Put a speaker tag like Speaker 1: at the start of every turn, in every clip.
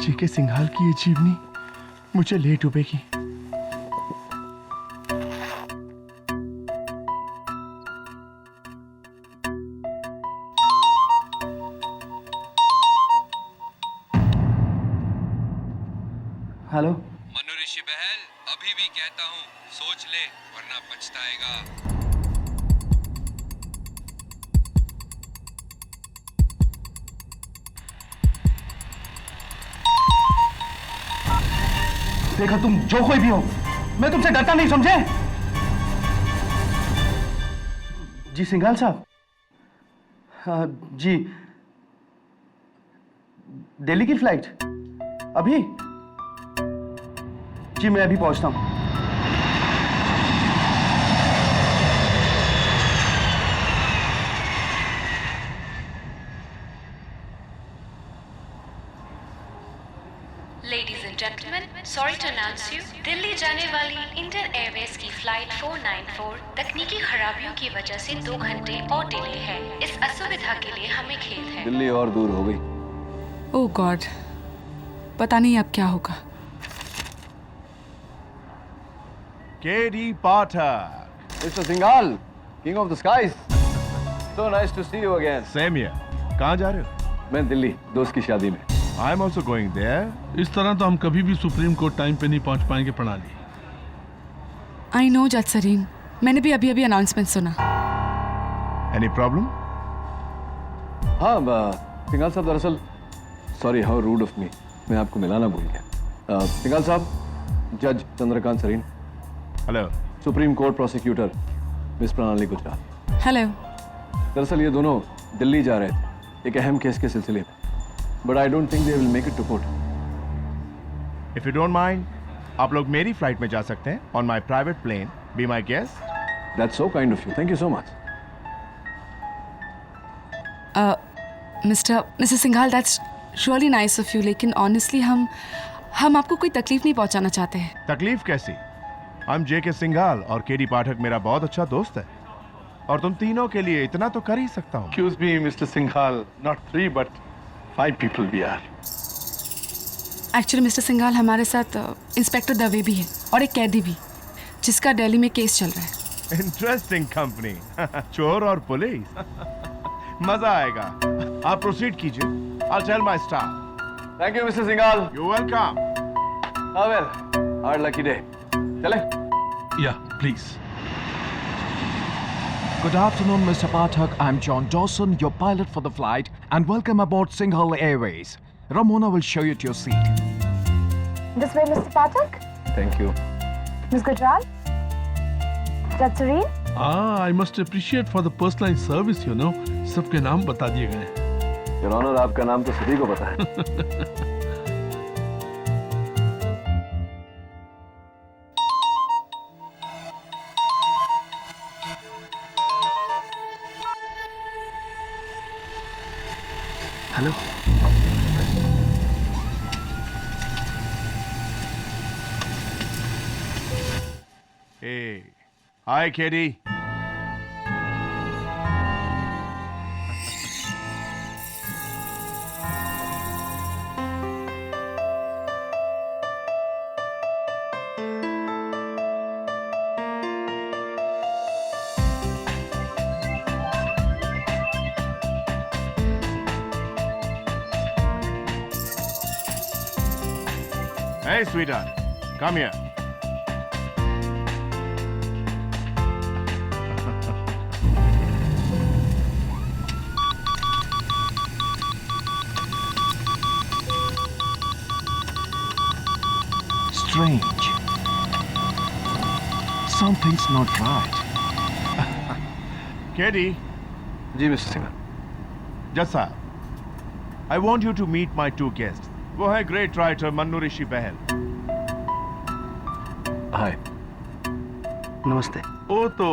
Speaker 1: GK Singhal की ये जीवनी मुझे ले डूबेगी। हेलो
Speaker 2: मनु ऋषि बहल, अभी भी कहता हूँ सोच ले वरना पछताएगा।
Speaker 1: देखा, तुम जो कोई भी हो, मैं तुमसे डरता नहीं, समझे? जी सिंघाल साहब। हाँ जी, दिल्ली की फ्लाइट अभी? जी मैं अभी पहुंचता हूं।
Speaker 3: Ladies and gentlemen, sorry to announce you, Delhi जाने वाली इंडियन एयरवेज की फ्लाइट 494 तकनीकी खराबियों की वजह से 2 घंटे और डिले है। इस असुविधा के लिए हमें खेद है।
Speaker 2: दिल्ली और दूर हो गई।
Speaker 4: ओह गॉड, पता नहीं अब क्या होगा।
Speaker 1: KD Pathak.
Speaker 2: Mr. Singhal, King of the Skies. So nice to see you again.
Speaker 1: Same here. कहाँ जा रहे हो?
Speaker 2: मैं दिल्ली दोस्त की शादी में।
Speaker 1: I am also going there.
Speaker 5: इस तरह तो हम कभी भी सुप्रीम कोर्ट टाइम पे नहीं पहुंच पाएंगे प्रणाली।
Speaker 4: आई नो जज सरीन, मैंने भी अभी अनाउंसमेंट सुना।
Speaker 1: Any problem?
Speaker 2: हाँ सिंघाल साहब, दरअसल sorry, how rude of me, मैं आपको मिलाना भूल गया। सिंघाल साहब, जज Chandrakant Sareen.
Speaker 1: Hello.
Speaker 2: Supreme court prosecutor miss Pranali Gujral.
Speaker 4: Hello.
Speaker 2: दरअसल ये दोनों दिल्ली जा रहे थे एक अहम केस के सिलसिले में, but I don't think they will make it to court.
Speaker 1: If you don't mind, आप लोग मेरी फ्लाइट में जा सकते हैं on my private plane. Be my guest.
Speaker 2: That's so kind of you, thank you so much.
Speaker 4: Mister Singhal, that's really nice of you, लेकिन honestly हम आपको कोई तकलीफ नहीं पहुंचाना चाहते हैं।
Speaker 1: तकलीफ कैसी? हम जेके सिंघाल और केडी पाठक मेरा बहुत अच्छा दोस्त है, और तुम तीनों के लिए इतना तो कर ही सकता हूँ।
Speaker 6: Excuse me, Mr. Singhal, not 3 but 5 people we are.
Speaker 4: Actually mister Singhal, हमारे साथ इंस्पेक्टर दवे भी है और एक कैदी भी, जिसका दिल्ली में केस चल रहा है।
Speaker 1: Interesting company. चोर और पुलिस। मजा आएगा। आप प्रोसीड कीजिए। I'll tell my staff.
Speaker 2: Thank you mister Singhal.
Speaker 1: You're welcome.
Speaker 2: Well, our lucky day. चले?
Speaker 5: या please.
Speaker 7: Good afternoon, Mr. Pathak. I'm John Dawson, your pilot for the flight, and welcome aboard Singhal Airways. Ramona will show you to your seat.
Speaker 8: This way, Mr. Pathak.
Speaker 2: थैंक यू।
Speaker 8: Ms. Gujral. Judge Serene.
Speaker 5: I must appreciate for the personalize service, you know. सबके नाम बता दिए गए।
Speaker 2: Your honour, आपका नाम तो सभी को पता है।
Speaker 1: Hello. Hey, hi, Katie. Hey, sweetheart, come here.
Speaker 7: Strange. Something's not right.
Speaker 1: Katie,
Speaker 2: जी मिस्टर सिंघाल।
Speaker 1: जज साहब, I want you to meet my 2 guests. वो है ग्रेट राइटर मन्नू ऋषि बहल।
Speaker 2: हाय।
Speaker 1: नमस्ते।
Speaker 5: ओ, तो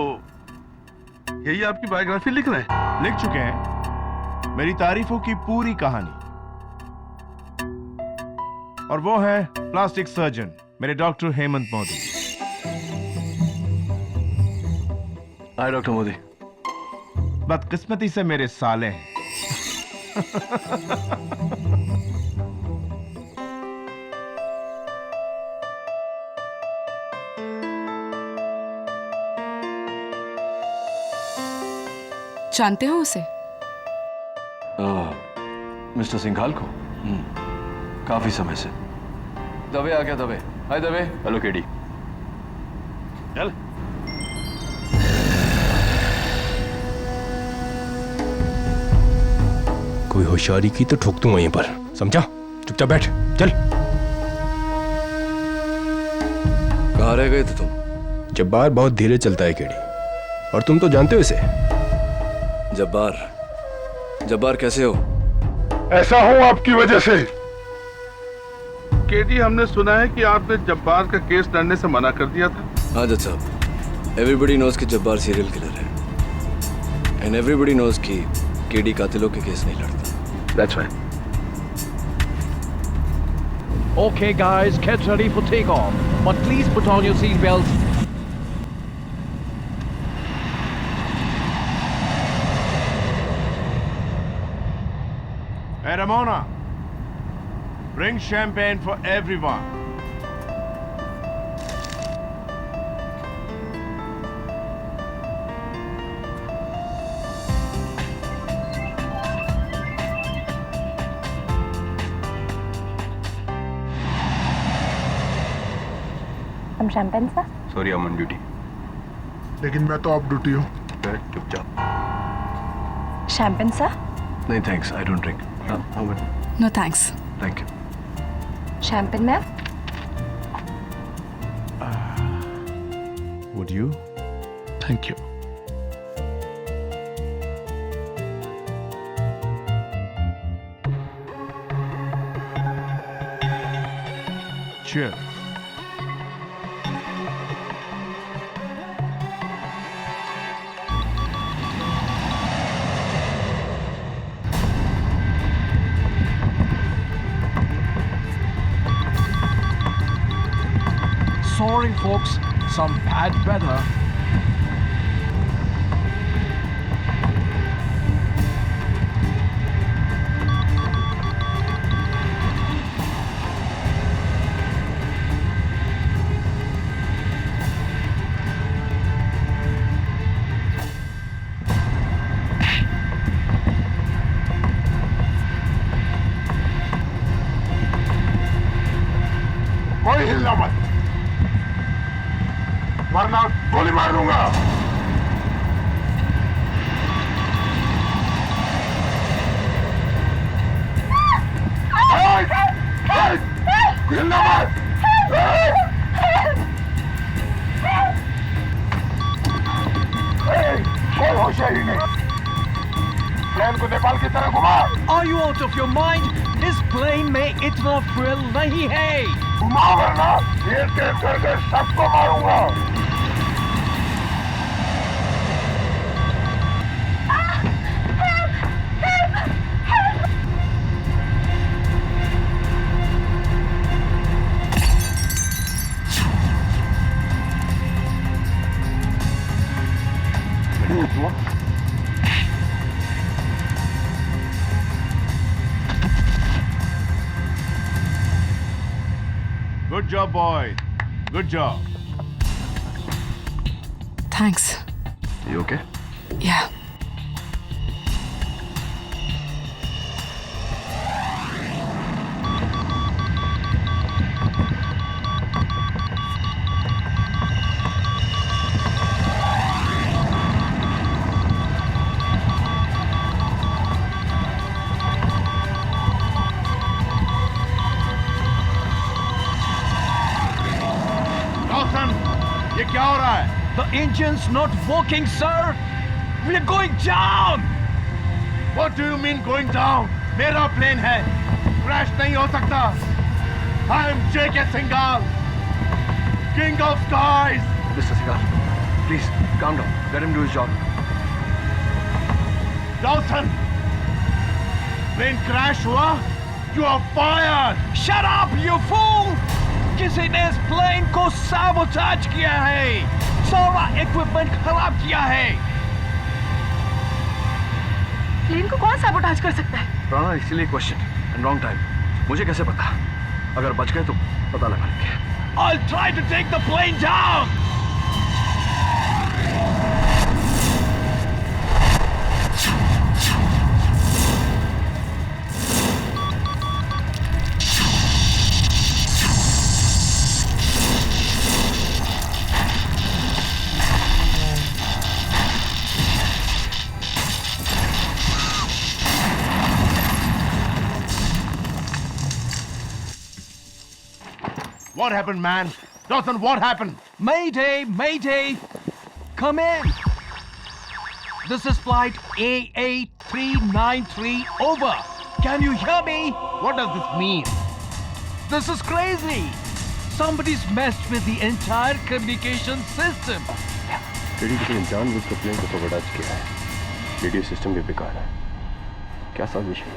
Speaker 5: यही आपकी बायोग्राफी लिख रहे हैं?
Speaker 1: लिख चुके हैं मेरी तारीफों की पूरी कहानी। और वो है प्लास्टिक सर्जन मेरे डॉक्टर हेमंत मोदी।
Speaker 2: हाय डॉक्टर मोदी।
Speaker 1: बदकिस्मती से मेरे साले हैं।
Speaker 4: जानते हो उसे?
Speaker 2: मिस्टर सिंघाल को? काफी समय से। दवे आ गया। Dave, hi Dave.
Speaker 1: Hello KD. चल।
Speaker 9: कोई होशियारी की तो ठोक दूंगा वहीं पर, समझा? चुपचाप बैठ, चल।
Speaker 2: कहाँ रह गए थे तुम?
Speaker 9: जब्बार बहुत धीरे चलता है केडी, और तुम तो जानते हो इसे।
Speaker 2: जब्बार कैसे हो?
Speaker 6: ऐसा हूं आपकी वजह से। केडी, हमने सुना है कि आपने जब्बार का केस लड़ने से मना कर दिया था।
Speaker 2: हाँ जज साहब, एवरीबडी नोज कि जब्बार सीरियल किलर है, एंड एवरीबडी नोज कि केडी कातिलों के केस नहीं लड़ता।
Speaker 6: That's right.
Speaker 7: Okay, guys, get ready for takeoff. But please put on your seatbelts.
Speaker 1: Hey Ramona, bring champagne for everyone.
Speaker 8: Some champagne, sir?
Speaker 9: Sorry, I am on duty.
Speaker 6: लेकिन मैं तो of duty हूँ।
Speaker 9: बैठ चुपचाप।
Speaker 8: Champagne, sir?
Speaker 2: नहीं thanks, I don't drink.
Speaker 4: No thanks.
Speaker 2: Thank you.
Speaker 8: Champagne, ma'am?
Speaker 1: Would you?
Speaker 5: Thank you.
Speaker 1: Cheers.
Speaker 7: Sorry, folks, some bad weather.
Speaker 6: कोई हिलना मत, वरना गोली मार दूंगा। हिलना मत। कोई होशियारी नहीं। प्लेन को नेपाल की तरह घुमा।
Speaker 7: Are you out of your mind? इस plane में इतना thrill नहीं है।
Speaker 6: घुमाओ वरना ये टेप करके सबको मारूंगा।
Speaker 1: Good job, boy. Good job.
Speaker 4: Thanks.
Speaker 2: You okay?
Speaker 4: Yeah.
Speaker 1: Dawson, ये क्या हो रहा है?
Speaker 7: The engine's not working, sir. We're going down.
Speaker 1: What do you mean going down? मेरा प्लेन है, क्रैश नहीं हो सकता। I am J.K. Singhal, King of Skies.
Speaker 2: Mr. Singhal, please calm down. Let him do his job.
Speaker 1: Dawson, plane crash हुआ? You are fired.
Speaker 7: Shut up, you fool! किसी ने इस plane को साबोटाज किया है, सारा इक्विपमेंट खराब किया है।
Speaker 4: प्लेन को कौन साबोटाज कर सकता है?
Speaker 2: राणा, इसीलिए क्वेश्चन एंड रॉन्ग टाइम। मुझे कैसे पता? अगर बच गए तो पता लगा लेंगे।
Speaker 7: I'll try to take the plane down.
Speaker 1: What happened, man? Dawson, what happened?
Speaker 7: Mayday! Mayday! Come in! This is flight AA393 over. Can you hear me?
Speaker 1: What does this mean?
Speaker 7: This is crazy! Somebody's messed with the entire communication system.
Speaker 2: Radio किसी ने जानबूझकर plane को sabotage किया है। Radio system भी बेकार है। क्या साजिश है?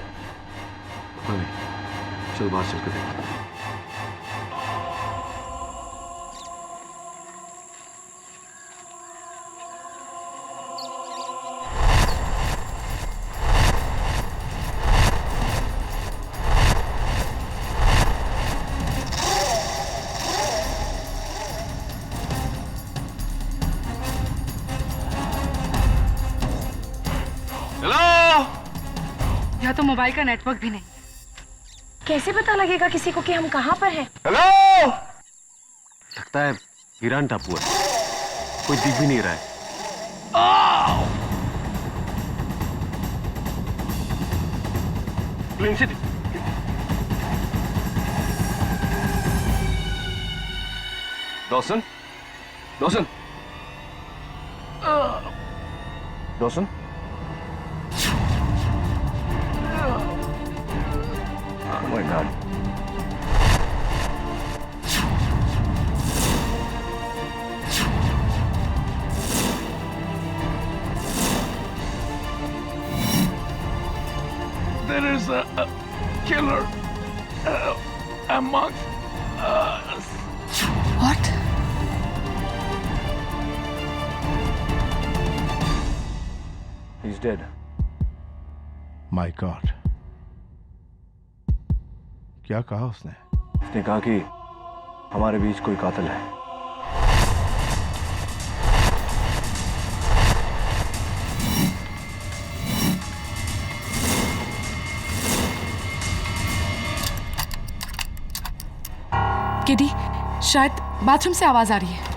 Speaker 2: पता नहीं। चल बाहर चल कर देखते हैं।
Speaker 4: यहाँ तो मोबाइल का नेटवर्क भी नहीं।
Speaker 8: कैसे पता लगेगा किसी को कि हम कहाँ पर हैं?
Speaker 2: हेलो। लगता है ईरान टापू है। कोई दिख भी नहीं रहा है। प्लेन से Dawson, Dawson, Dawson. Oh my God.
Speaker 5: There is a killer amongst us.
Speaker 4: What?
Speaker 2: He's dead.
Speaker 1: My God. क्या कहा उसने?
Speaker 2: उसने कहा कि हमारे बीच कोई कातिल है।
Speaker 4: किडी, शायद बाथरूम से आवाज आ रही है।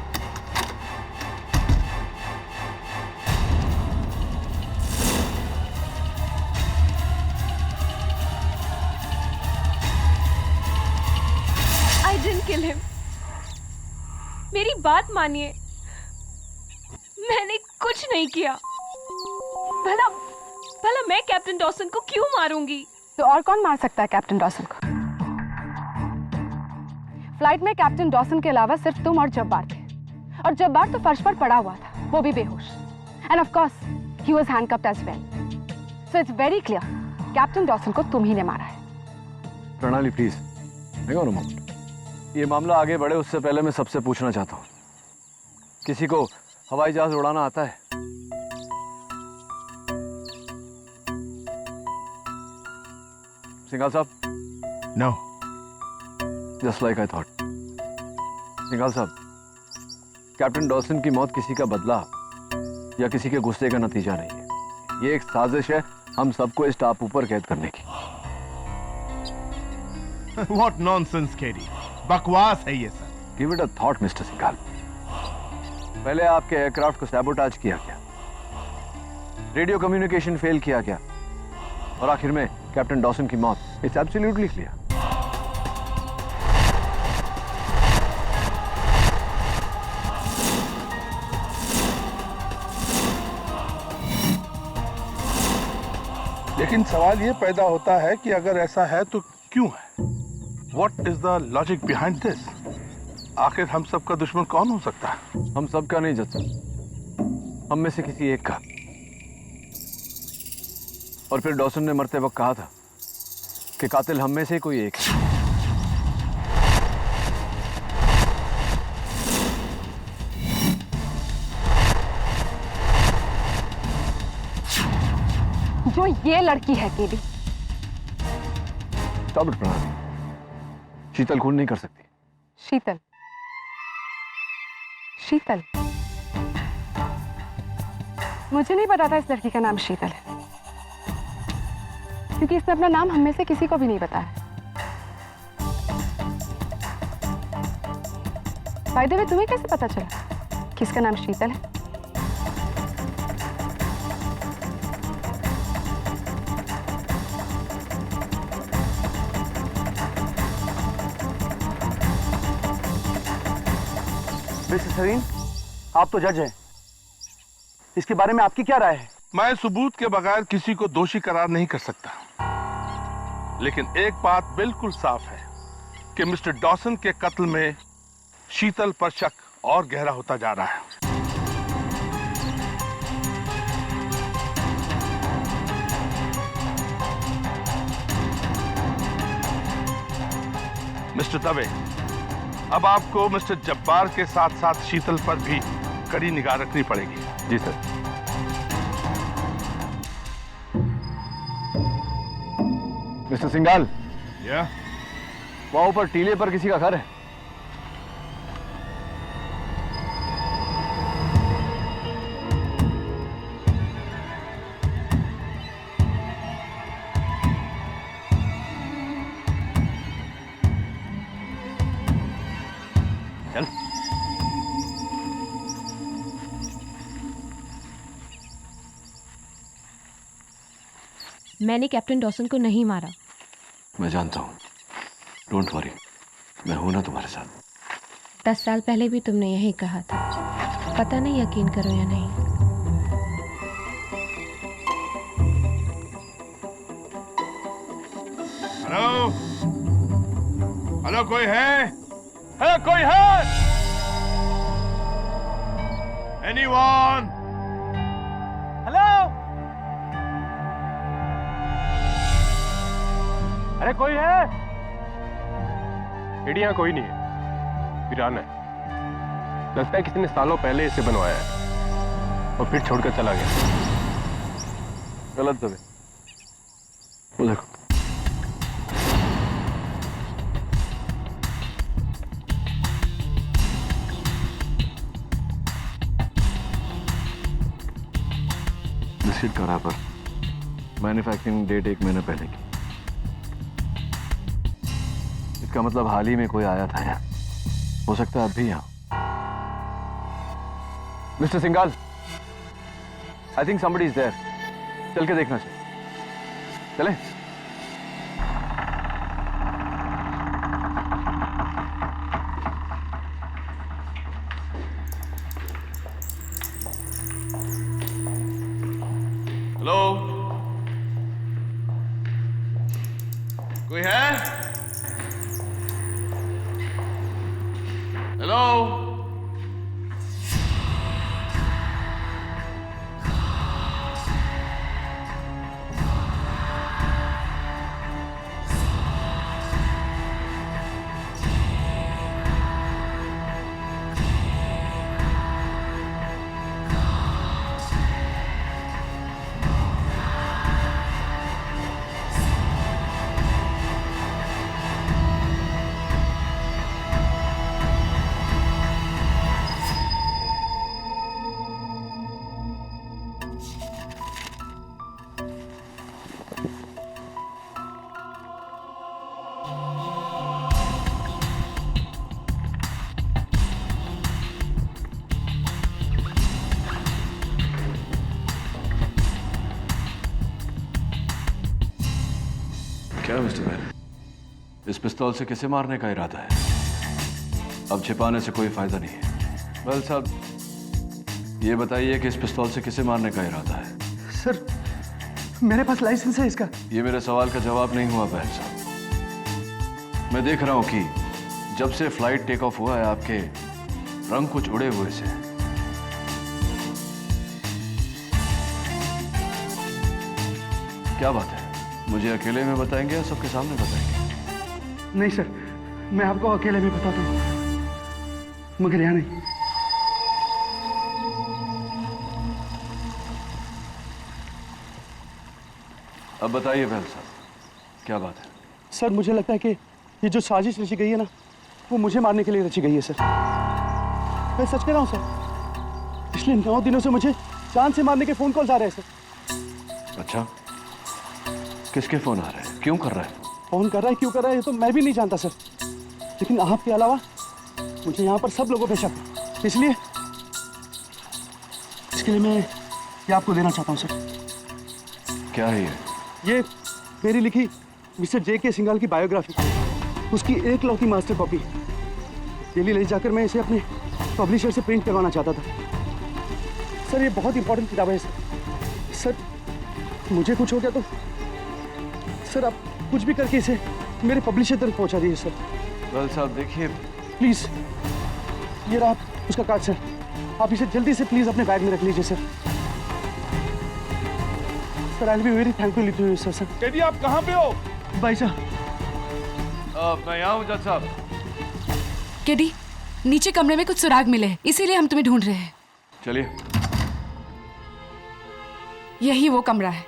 Speaker 8: Kill him. मेरी बात मानिए, मैंने कुछ नहीं किया। भला मैं कैप्टन डॉसन को क्यों मारूंगी?
Speaker 4: तो और कौन मार सकता है कैप्टन डॉसन को? फ्लाइट में कैप्टन डॉसन के अलावा सिर्फ तुम और जब्बार थे, और जब्बार तो फर्श पर पड़ा हुआ था, वो भी बेहोश। And of course he was handcuffed as well. So it's very clear, captain Dawson को तुम ही ने मारा है।
Speaker 2: Pranali please, hang on a moment. ये मामला आगे बढ़े उससे पहले मैं सबसे पूछना चाहता हूँ, किसी को हवाई जहाज उड़ाना आता है? सिंघाल साहब?
Speaker 1: No.
Speaker 2: Just like I thought. Singhal साहब, कैप्टन डॉसन की मौत किसी का बदला या किसी के गुस्से का नतीजा नहीं है। ये एक साजिश है हम सबको इस टापू पर कैद करने की।
Speaker 1: What nonsense, KD. बकवास है ये sir.
Speaker 2: Give it a thought, mister Singhal. पहले आपके एयरक्राफ्ट को सैबोटाज किया गया, रेडियो कम्युनिकेशन फेल किया गया, और आखिर में कैप्टन डॉसन की मौत। It's absolutely clear.
Speaker 6: लेकिन सवाल ये पैदा होता है कि अगर ऐसा है तो क्यों है? What is the logic behind this? आखिर हम सबका दुश्मन कौन हो सकता है?
Speaker 2: हम सबका नहीं जज, हम में से किसी एक का। और फिर डॉसन ने मरते वक्त कहा था कि कातिल हम में से कोई एक है।
Speaker 4: जो ये लड़की है केडी।
Speaker 2: स्टॉप इट प्रणाली, शीतल खून नहीं कर सकती।
Speaker 4: शीतल? शीतल? मुझे नहीं पता था इस लड़की का नाम शीतल है, क्योंकि इसने अपना नाम हम में से किसी को भी नहीं बताया। बाय द वे, तुम्हें कैसे पता चला कि इसका नाम शीतल है?
Speaker 10: मिस्टर सरीन, आप तो जज हैं, इसके बारे में आपकी क्या राय है?
Speaker 6: मैं सबूत के बगैर किसी को दोषी करार नहीं कर सकता, लेकिन एक बात बिल्कुल साफ है कि मिस्टर डॉसन के कत्ल में शीतल पर शक और गहरा होता जा रहा है। मिस्टर दवे, अब आपको मिस्टर जब्बार के साथ साथ शीतल पर भी कड़ी निगाह रखनी पड़ेगी।
Speaker 2: जी सर। मिस्टर सिंघाल, वहां ऊपर टीले पर किसी का घर है?
Speaker 6: चल।
Speaker 8: मैंने कैप्टन डॉसन को नहीं मारा।
Speaker 2: मैं जानता हूं, डोंट वरी, मैं हूं ना तुम्हारे साथ।
Speaker 8: 10 साल पहले भी तुमने यही कहा था, पता नहीं यकीन करो या नहीं।
Speaker 1: हेलो हेलो, कोई है? हेलो, कोई है? एनीवन?
Speaker 10: हेलो, अरे कोई है?
Speaker 9: एडी यहाँ कोई नहीं है, वीरान है। लगता है किसी ने सालों पहले इसे बनवाया है और फिर छोड़कर चला गया।
Speaker 2: गलत दबे, वो देखो। बिस्किट का रैपर, मैन्युफैक्चरिंग डेट 1 महीने पहले की। इसका मतलब हाल ही में कोई आया था यहाँ, हो सकता है अब भी यहाँ। Mister Singhal, I think somebody is there. चल के देखना चाहिए। चले?
Speaker 1: हेलो, कोई है? हेलो,
Speaker 2: क्या मिस्टर मैन, इस पिस्तौल से किसे मारने का इरादा है? अब छिपाने से कोई फायदा नहीं है। वेल साहब, ये बताइए कि इस पिस्तौल से किसे मारने का इरादा है?
Speaker 10: सर, मेरे पास लाइसेंस है इसका।
Speaker 2: ये मेरे सवाल का जवाब नहीं हुआ बहल साहब। मैं देख रहा हूं कि जब से फ्लाइट टेक ऑफ हुआ है आपके रंग कुछ उड़े हुए से हैं। क्या बात है, मुझे अकेले में बताएंगे या सबके सामने बताएंगे?
Speaker 10: नहीं सर, मैं आपको अकेले में बताता हूँ, मगर यहाँ नहीं।
Speaker 2: अब बताइए बहल साहब, क्या बात है?
Speaker 10: सर, मुझे लगता है कि ये जो साजिश रची गई है ना, वो मुझे मारने के लिए रची गई है सर। मैं सच कह रहा हूँ सर, पिछले 9 दिनों से मुझे जान से मारने के फोन कॉल्स आ रहे हैं सर।
Speaker 2: अच्छा, किसके फोन आ रहे हैं, क्यों कर रहा है?
Speaker 10: फोन कर रहा है, क्यों कर रहा है, ये तो मैं भी नहीं जानता सर, लेकिन आपके अलावा मुझे यहाँ पर सब लोगों पे शक है। इसलिए इसके लिए मैं ये आपको देना चाहता हूँ सर।
Speaker 2: क्या है
Speaker 10: ये मेरी लिखी मिस्टर जे के सिंघाल की बायोग्राफी, उसकी एकलौती मास्टर कॉपी। दिल्ली ले जाकर मैं इसे अपने पब्लिशर से प्रिंट करवाना चाहता था। सर ये बहुत इंपॉर्टेंट किताब है सर, मुझे कुछ हो गया तो सर आप कुछ भी करके इसे मेरे पब्लिशर तक पहुंचा दीजिए सर।
Speaker 2: वेल साहब देखिए,
Speaker 10: प्लीज ये रहा उसका कार्ड सर, आप इसे जल्दी से प्लीज अपने बैग में रख लीजिए sir. Sir I will be very thankful to you sir.
Speaker 6: KD आप कहाँ पे हो?
Speaker 10: भाई साहब
Speaker 2: मैं यहाँ हूँ जज साहब।
Speaker 4: केडी, नीचे कमरे में कुछ सुराग मिले हैं, इसीलिए हम तुम्हें ढूंढ रहे हैं।
Speaker 2: चलिए।
Speaker 4: यही वो कमरा है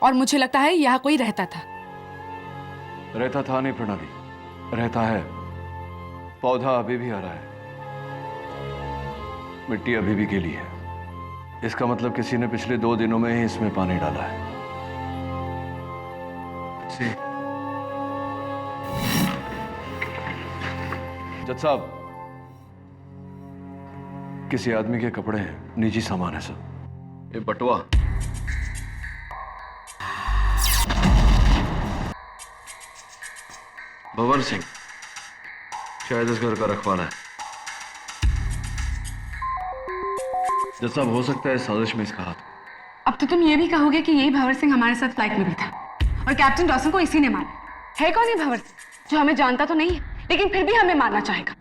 Speaker 4: और मुझे लगता है यहाँ कोई रहता था।
Speaker 2: रहता था नहीं प्रणाली, रहता है। पौधा अभी भी हरा है, मिट्टी अभी भी गीली है। इसका मतलब किसी ने पिछले 2 दिनों में ही इसमें पानी डाला है। जज साहब, किसी आदमी के कपड़े हैं, निजी सामान है सर। ये बटुआ भंवर सिंह, शायद इस घर का रखवाला है। जज साहब हो सकता है साजिश में इसका हाथ।
Speaker 4: अब तो तुम ये भी कहोगे कि यही भंवर सिंह हमारे साथ फ्लाइट में भी था और कैप्टन डॉसन को इसी ने मारा। है कौन ये भंवर सिंह, जो हमें जानता तो नहीं है लेकिन फिर भी हमें मारना चाहेगा?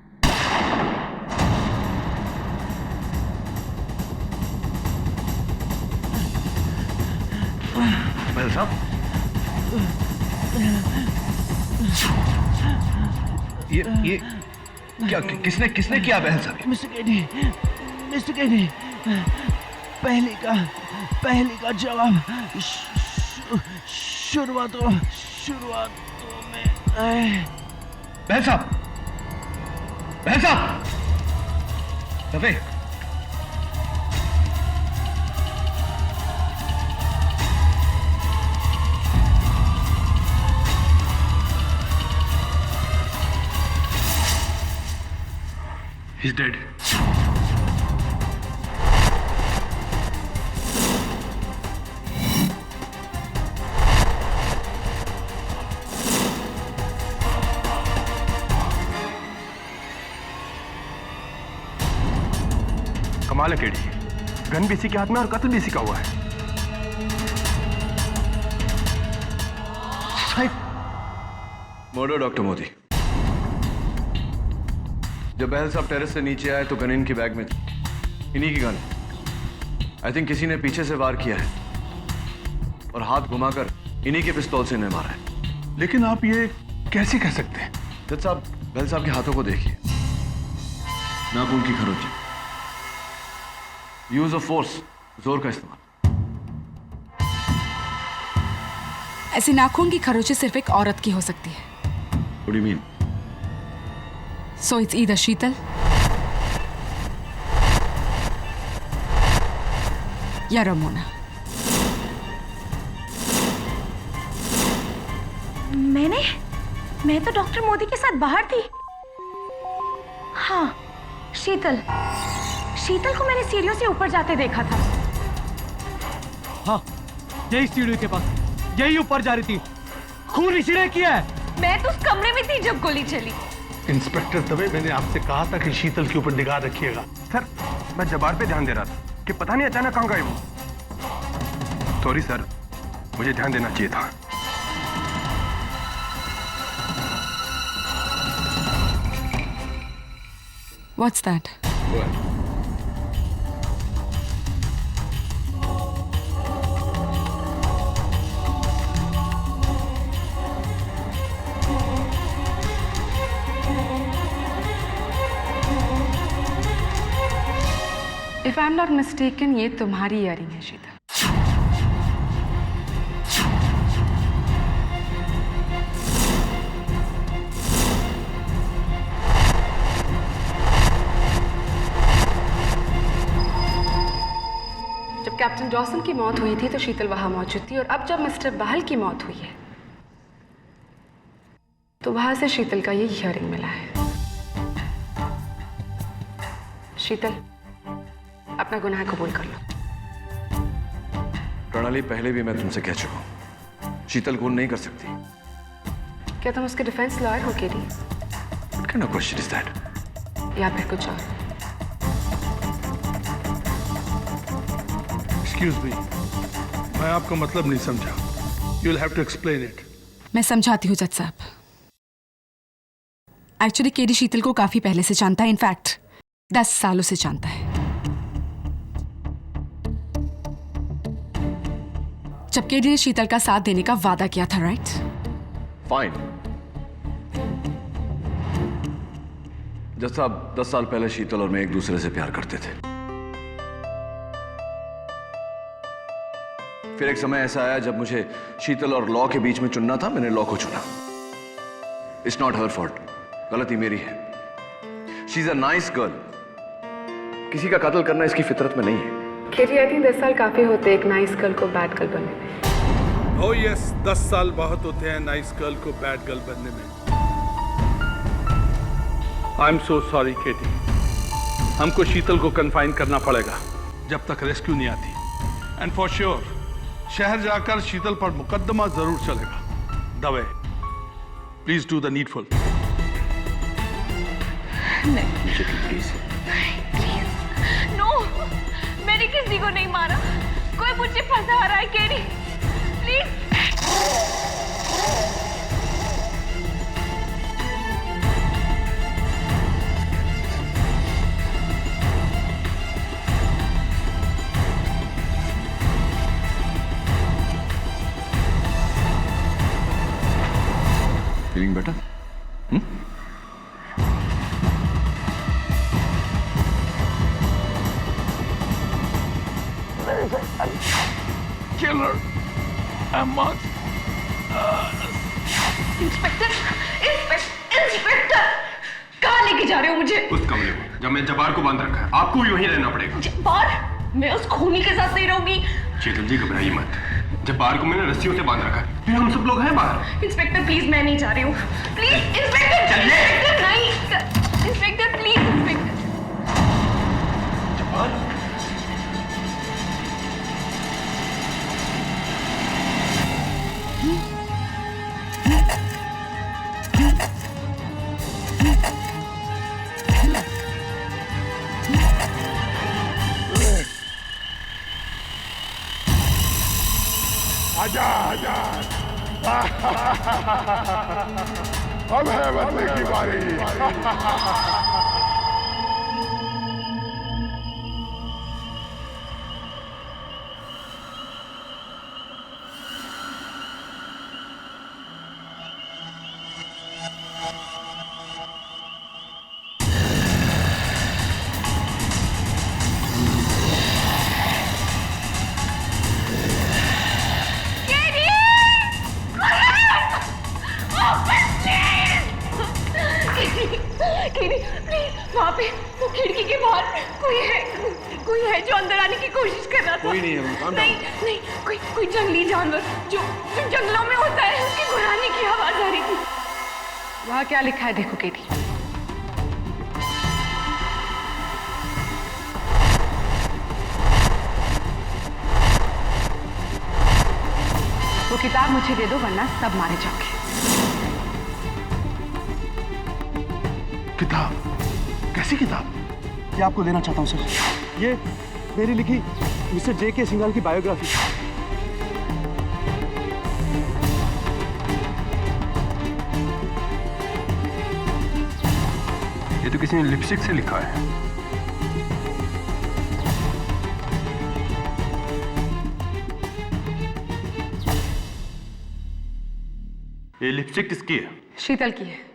Speaker 2: महल साहब, ये क्या किसने किया महल साहब?
Speaker 10: मिस्टर केडी, पहले का जवाब शुरुआतों में
Speaker 2: महल साहब, दफे He's dead.
Speaker 9: कमाल है केडी, गन भी इसी के हाथ में और कत्ल भी इसी का हुआ है।
Speaker 2: Murder doctor Modi. जब बहल साहब टेरेस से नीचे आए तो गन इनकी बैग में थी, इन्हीं की गन। आई थिंक किसी ने पीछे से वार किया है और हाथ घुमाकर इन्हीं के पिस्तौल से इन्हें मारा है।
Speaker 6: लेकिन आप ये कैसे कह सकते हैं?
Speaker 2: जज साहब, बहल साहब के हाथों को देखिए, नाखून की खरोंची, यूज ऑफ फोर्स, जोर का इस्तेमाल।
Speaker 4: ऐसी नाखून की खरोंची सिर्फ एक औरत की हो सकती है।
Speaker 2: What do you mean?
Speaker 4: So it's either शीतल या रमोना।
Speaker 8: मैं तो डॉक्टर मोदी के साथ बाहर थी। हाँ, शीतल को मैंने सीढ़ियों से ऊपर जाते देखा था।
Speaker 10: हाँ, यही सीढ़ी के पास, यही ऊपर जा रही थी। खून इसीलिए किया है।
Speaker 8: मैं तो उस कमरे में थी जब गोली चली।
Speaker 6: इंस्पेक्टर दवे, मैंने आपसे कहा था कि शीतल के ऊपर निगाह रखिएगा।
Speaker 9: सर, मैं जब्बार पे ध्यान दे रहा था कि पता नहीं अचानक कहाँ गए वो। सॉरी सर, मुझे ध्यान देना चाहिए था।
Speaker 4: What's that? If I'm not mistaken, ये तुम्हारी इयरिंग है शीतल। जब कैप्टन डॉसन की मौत हुई थी तो शीतल वहां मौजूद थी, और अब जब मिस्टर बहल की मौत हुई है तो वहां से शीतल का ये इयरिंग मिला है। शीतल, अपना गुनाह कबूल कर लो।
Speaker 2: प्रणाली, पहले भी मैं तुमसे कह चुका हूं, शीतल खून नहीं कर सकती।
Speaker 4: क्या तुम उसके डिफेंस लॉयर हो KD?
Speaker 2: What kind of question is that?
Speaker 4: या फिर कुछ और?
Speaker 5: एक्सक्यूज मी, मैं आपका मतलब नहीं समझा. You will have to explain it.
Speaker 4: मैं समझाती हूँ जज साहब. एक्चुअली केडी शीतल को काफी पहले से जानता है. इनफैक्ट 10 सालों से जानता है. जब केडी ने शीतल का साथ देने का वादा किया था, राइट?
Speaker 2: फाइन. जज साहब, 10 साल पहले शीतल और मैं एक दूसरे से प्यार करते थे. फिर एक समय ऐसा आया जब मुझे शीतल और लॉ के बीच में चुनना था. मैंने लॉ को चुना. It's not her fault. गलती मेरी है. She is a nice girl. किसी का कत्ल करना इसकी फितरत में नहीं है.
Speaker 4: केडी, आई थिंक 10 साल काफी होते एक नाइस गर्ल को बैड गर्ल बनने में.
Speaker 5: ओह यस, 10 साल बहुत होते हैं नाइस गर्ल को बैड गर्ल बनने में. आई एम सो सॉरी केटी. हमको शीतल को कन्फाइन करना पड़ेगा जब तक रेस्क्यू नहीं आती. एंड फॉर श्योर शहर जाकर शीतल पर मुकदमा जरूर चलेगा. Dave, please do the needful.
Speaker 8: नहीं प्लीज. नो, मैंने किसी को नहीं मारा. कोई मुझे फंसा रहा है KD. Please.
Speaker 2: Feeling better?
Speaker 5: Killer.
Speaker 8: Inspector, inspector, कहाँ लेके जा रहे हो मुझे?
Speaker 9: उस कमरे में जब मैं जब्बार को बांध रखा है. आपको यूं ही रहना पड़ेगा.
Speaker 8: जब्बार? मैं उस खूनी के साथ नहीं रहूंगी.
Speaker 9: शीतल जी घबराइए मत. जब्बार को मैंने रस्सियों से बांध रखा है. फिर हम सब लोग हैं बाहर.
Speaker 8: इंस्पेक्टर प्लीज, मैं नहीं जा रही हूँ. Please inspector.
Speaker 9: चलिए.
Speaker 8: इंस्पेक्टर नहीं. Inspector please. इंस्पेक्टर.
Speaker 9: जब्बार.
Speaker 1: आजाद. अब है बदले की बारी.
Speaker 8: वहाँ पे वो खिड़की के बाहर कोई है जो अंदर आने की कोशिश कर रहा था.
Speaker 2: कोई नहीं है.
Speaker 8: नहीं, कोई जंगली जानवर जो जंगलों में होता है उसकी गुर्राने की आवाज आ रही थी.
Speaker 4: वहाँ क्या लिखा है देखो केडी. वो किताब मुझे दे दो वरना सब मारे जाओगे.
Speaker 5: किताब? कैसी किताब?
Speaker 10: ये आपको देना चाहता हूँ सर. ये मेरी लिखी मिस्टर J.K. सिंघाल की बायोग्राफी.
Speaker 9: ये तो किसी ने लिपस्टिक से लिखा है. ये लिपस्टिक किसकी है?
Speaker 4: शीतल की है.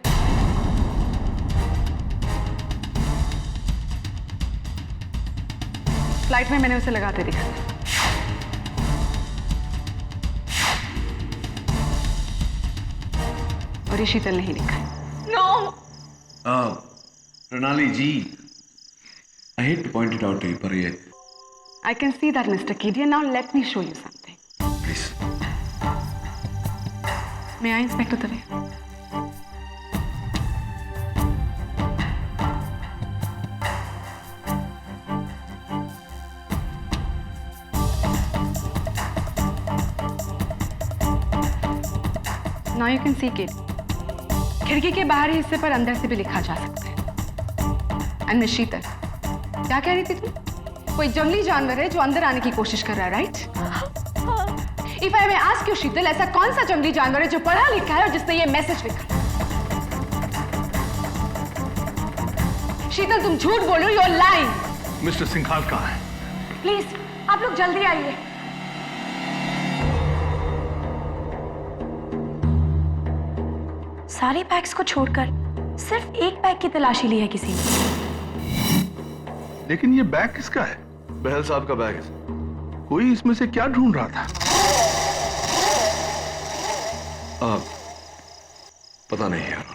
Speaker 4: फ्लाइट में मैंने उसे लगाते देखा. और ये शीतल नहीं लिखा है.
Speaker 8: नो.
Speaker 2: प्रणाली जी, I hate to point it out to you, पर ये
Speaker 4: I can see that, Mr. Kedia. Now let me show you something.
Speaker 2: please.
Speaker 4: May I, Inspector Dave? Now you can see, Kid. खिड़की के बाहरी हिस्से पर अंदर से भी लिखा जा सकता है. एंड मिस शीतल, क्या कह रही थी तुम? कोई जंगली जानवर है जो अंदर आने की कोशिश कर रहा है, right? If I may ask you Sheetal, ऐसा कौन सा जंगली जानवर है जो पढ़ा लिखा है और जिसने ये मैसेज लिखा? शीतल, तुम झूठ बोल रही हो, you are lying.
Speaker 5: Mister Singhal कहाँ है?
Speaker 4: प्लीज आप लोग जल्दी आइए।
Speaker 8: सारे बैग्स को छोड़कर सिर्फ एक बैग की तलाशी ली है किसी ने।
Speaker 5: लेकिन ये बैग किसका है?
Speaker 2: बहल साहब का बैग है।
Speaker 5: कोई इसमें से क्या ढूंढ रहा था?
Speaker 2: पता नहीं यार।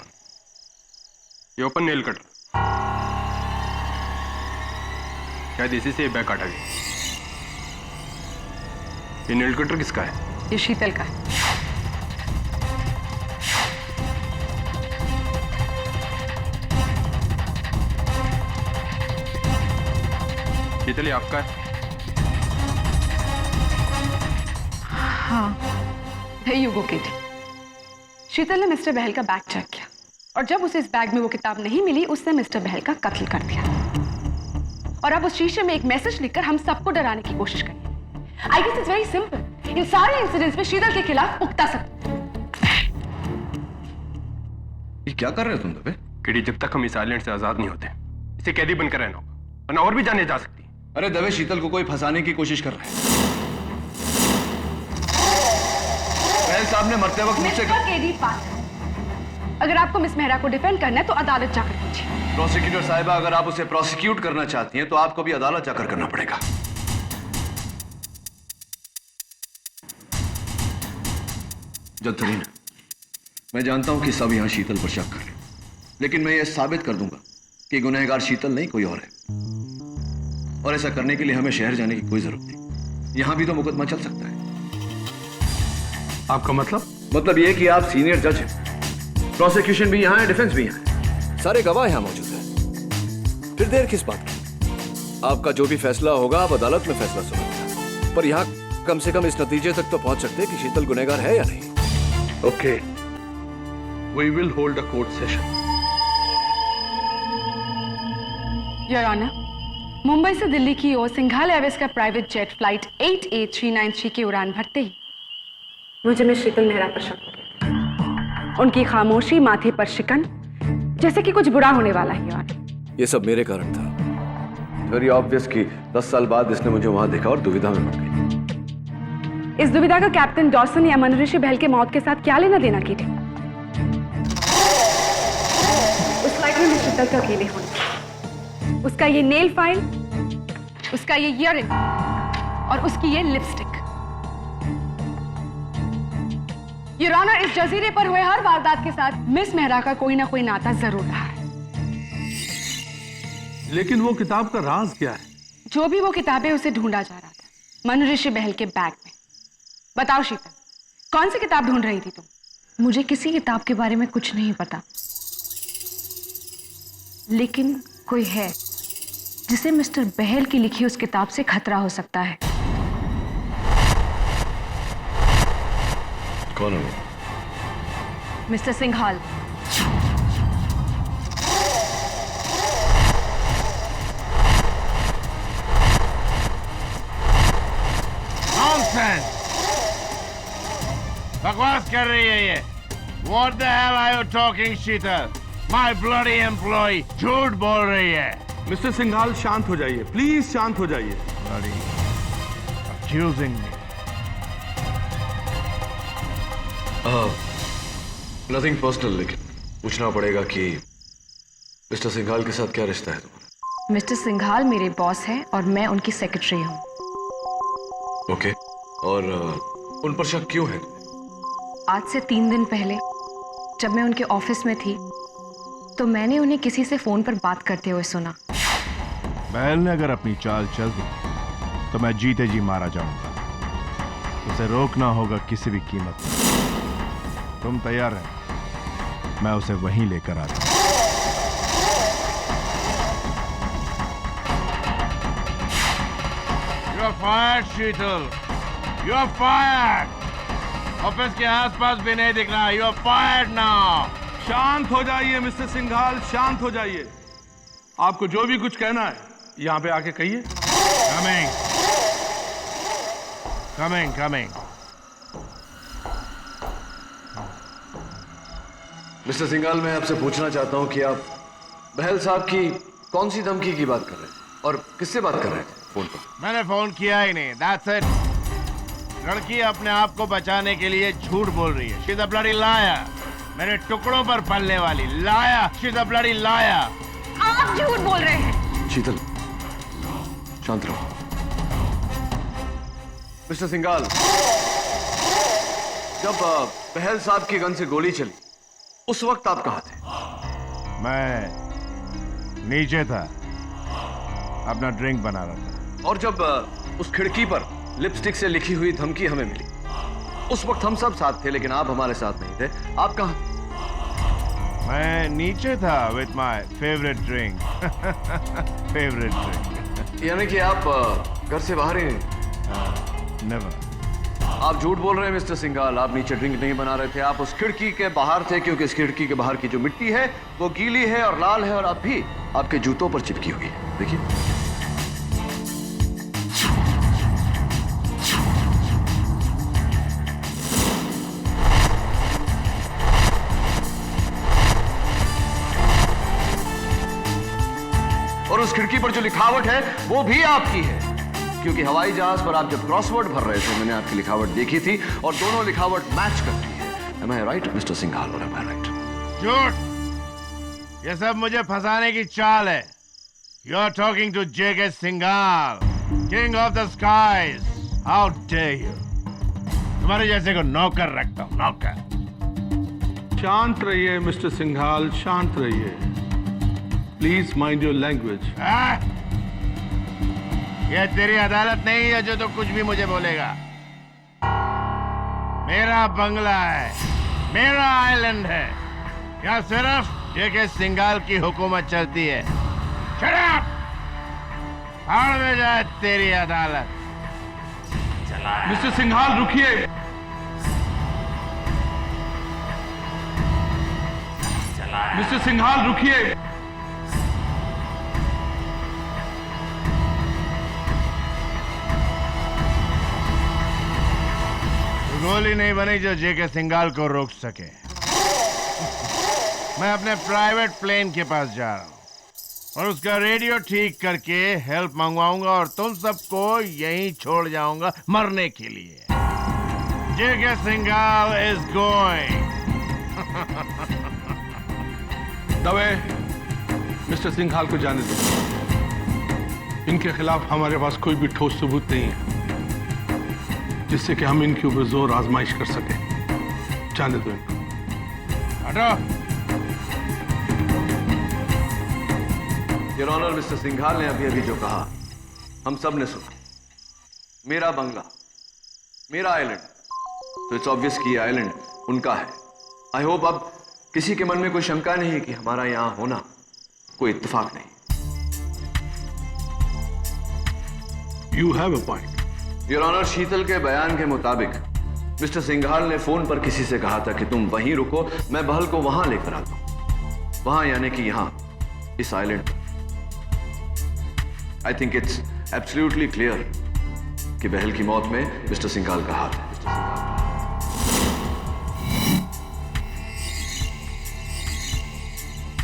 Speaker 9: ये ओपन नेल कटर, शायद इसी से बैग काटा गया। ये नेल कटर किसका है?
Speaker 4: ये शीतल का है।
Speaker 9: शीतल, ये आपका है?
Speaker 4: हाँ, There you go, Katie. शीतल ने मिस्टर बहल का बैग चेक किया और जब उसे इस बैग में वो किताब नहीं मिली, उसने मिस्टर बहल का कत्ल कर दिया। और अब उस शीशे में एक मैसेज लिखकर हम सबको डराने की कोशिश करें। I guess it's very simple. इन सारे इंसिडेंट्स में शीतल के खिलाफ पुख्ता सबूत।
Speaker 2: ये क्या कर रहे हो तुम दबे?
Speaker 9: किडी, जब तक हम इस आइलैंड से आजाद नहीं होते, इसे कैदी बनकर रहना होगा, वरना और भी जाने जा सकती है।
Speaker 2: अरे दबे, शीतल को कोई फंसाने की कोशिश कर रहा है। बहल साहब ने मरते वक्त मुझसे
Speaker 4: अगर आपको मिस मेहरा को डिफेंड करना है तो अदालत जाकर कीजिए।
Speaker 2: प्रोसिक्यूटर साहिबा, अगर आप उसे प्रोसिक्यूट करना चाहती हैं तो आपको भी अदालत जाकर करना पड़ेगा। जत्तरीन, मैं जानता हूं कि सब यहां शीतल पर शक कर रहे हैं, लेकिन मैं यह साबित कर दूंगा कि गुनहगार शीतल नहीं कोई और है। और ऐसा करने के लिए हमें शहर जाने की कोई जरूरत नहीं। यहां भी तो मुकदमा चल सकता है।
Speaker 5: आपका मतलब?
Speaker 2: मतलब यह कि आप सीनियर जज हैं, प्रोसिक्यूशन भी यहां है, डिफेंस भी यहां है, सारे गवाह यहां मौजूद हैं। फिर देर किस बात की? आपका जो भी फैसला होगा आप अदालत में फैसला सुनेंगे, पर यहां कम से कम इस नतीजे तक तो पहुंच सकते हैं कि शीतल गुनहगार है या नहीं।
Speaker 5: Okay, we will hold a court session.
Speaker 4: Your honour, Mumbai से दिल्ली की ओर सिंघाल एयरवेज का प्राइवेट जेट फ्लाइट 88393 की उड़ान भरते ही मुझे मिस शीतल मेहरा पर शक हो गया। उनकी खामोशी, माथे पर शिकन, जैसे कि कुछ बुरा होने वाला ही।
Speaker 2: ये सब मेरे कारण था। वेरी ऑब्वियस कि 10 साल बाद इसने मुझे वहां देखा और दुविधा में पड़ गई।
Speaker 4: इस दुविधा का कैप्टन डॉसन या मनोऋषि बहल के मौत के साथ क्या लेना देना की थी? उस फ्लाइट में मिस शीतल का अकेले होना, उसका ये नेल फाइल, उसका ये ईयररिंग और उसकी ये लिपस्टिक। योर ऑनर, इस जजीरे पर हुए हर वारदात के साथ मिस मेहरा का कोई ना कोई नाता जरूर रहा है।
Speaker 5: लेकिन वो किताब का राज क्या है?
Speaker 4: जो भी वो किताबें उसे ढूंढा जा रहा था मनोऋषि बहल के बैग में। बताओ शीतल, कौन सी किताब ढूंढ रही थी तुम?
Speaker 8: मुझे किसी किताब के बारे में कुछ नहीं पता, लेकिन कोई है जिसे मिस्टर बहल की लिखी उस किताब से खतरा हो सकता है।
Speaker 2: कौन है वो?
Speaker 4: मिस्टर सिंघाल।
Speaker 1: Nonsense! बकवास कर रही है ये। What the hell are you talking, Sheetal? My bloody employee झूठ बोल रही है।
Speaker 5: मिस्टर सिंघाल, शांत हो जाइए, प्लीज शांत हो जाइए।
Speaker 1: Bloody accusing me.
Speaker 2: Nothing personal, लेकिन पूछना पड़ेगा कि मिस्टर सिंघाल के साथ क्या रिश्ता है तुम्हारा?
Speaker 8: मिस्टर सिंघाल मेरे बॉस हैं और मैं उनकी सेक्रेटरी हूँ।
Speaker 2: ओके, और उन पर शक क्यों है?
Speaker 8: आज से 3 दिन पहले जब मैं उनके ऑफिस में थी तो मैंने उन्हें किसी से फोन पर बात करते हुए सुना।
Speaker 1: बहल ने अगर अपनी चाल चल दी तो मैं जीते जी मारा जाऊंगा। उसे रोकना होगा किसी भी कीमत पर। तुम तैयार है? मैं उसे वहीं लेकर आता हूं। You are fired, Sheetal. You are fired। Office के आसपास भी नहीं दिख रहा। You are fired now।
Speaker 5: शांत हो जाइए मिस्टर सिंघाल, शांत हो जाइए। आपको जो भी कुछ कहना है यहां पे आके कहिए।
Speaker 1: Coming coming coming.
Speaker 2: Mister Singhal, मैं आपसे पूछना चाहता हूं कि आप बहल साहब की कौन सी धमकी की बात कर रहे हैं और किससे बात कर रहे थे फोन पर?
Speaker 1: मैंने फोन किया ही नहीं। That's it. लड़की अपने आप को बचाने के लिए झूठ बोल रही है। She's a bloody liar. मेरे टुकड़ों पर पलने वाली लाया। She's a bloody liar.
Speaker 8: आप झूठ बोल रहे हैं।
Speaker 2: शीतल, शांत रहो। मिस्टर सिंघाल, जब बहल साहब की गन से गोली चली उस वक्त आप कहां थे?
Speaker 1: मैं नीचे था, अपना ड्रिंक बना रहा था।
Speaker 2: और जब उस खिड़की पर लिपस्टिक से लिखी हुई धमकी हमें मिली उस वक्त हम सब साथ थे, लेकिन आप हमारे साथ नहीं थे। आप कहां थे?
Speaker 1: मैं नीचे था with my favourite drink. Favourite drink.
Speaker 2: यानी कि आप घर से बाहर ही नहीं?
Speaker 1: नेवर।
Speaker 2: आप झूठ बोल रहे हैं मिस्टर सिंघाल। आप नीचे ड्रिंक नहीं बना रहे थे, आप उस खिड़की के बाहर थे, क्योंकि इस खिड़की के बाहर की जो मिट्टी है वो गीली है और लाल है और अब भी आपके जूतों पर चिपकी हुई है। देखिए। और उस खिड़की पर जो लिखावट है वो भी आपकी है, क्योंकि हवाई जहाज पर आप जब क्रॉसवर्ड भर रहे थे मैंने आपकी लिखावट देखी थी और दोनों लिखावट मैच करती है। Am I right, mister Singhal, और am I right?
Speaker 1: झूठ। ये सब मुझे फंसाने की चाल है। You are talking to J.K. Singhal, king of the skies. How dare you? तुम्हारे जैसे को नौकर रखता हूँ, नौकर।
Speaker 5: शांत रहिए मिस्टर सिंघाल, शांत रहिए। Please mind your language.
Speaker 1: यह तेरी अदालत नहीं है जो तो कुछ भी मुझे बोलेगा। मेरा बंगला है, मेरा आइलैंड है, यहाँ सिर्फ J.K. सिंघाल की हुकूमत चलती है। Shut up! भाड़ में जाए तेरी अदालत।
Speaker 5: मिस्टर सिंघाल रुकिए। मिस्टर सिंघाल रुकिए।
Speaker 1: गोली नहीं बनी जो J.K. सिंघाल को रोक सके। मैं अपने प्राइवेट प्लेन के पास जा रहा हूँ और उसका रेडियो ठीक करके हेल्प मंगवाऊंगा और तुम सबको यहीं छोड़ जाऊंगा मरने के लिए। J.K. Singhal is going.
Speaker 5: Dave, mister Singhal को जाने दो। इनके खिलाफ हमारे पास कोई भी ठोस सबूत नहीं है जिससे कि हम इनके ऊपर जोर आजमाइश कर सके। जाने दो इनको।
Speaker 1: हटो।
Speaker 2: योर ऑनर, मिस्टर सिंघाल ने अभी अभी जो कहा हम सब ने सुना। मेरा बंगला, मेरा आइलैंड, तो इट्स ऑब्वियस कि आइलैंड उनका है। आई होप अब किसी के मन में कोई शंका नहीं है कि हमारा यहां होना कोई इत्तेफाक नहीं।
Speaker 5: You have a point.
Speaker 2: Your honour, Sheetal के बयान के मुताबिक मिस्टर सिंघाल ने फोन पर किसी से कहा था कि तुम वहीं रुको, मैं बहल को वहां लेकर आता हूं। वहां यानी कि यहां, इस आइलैंड पर। I think it's absolutely clear कि बहल की मौत में मिस्टर सिंघाल का हाथ है।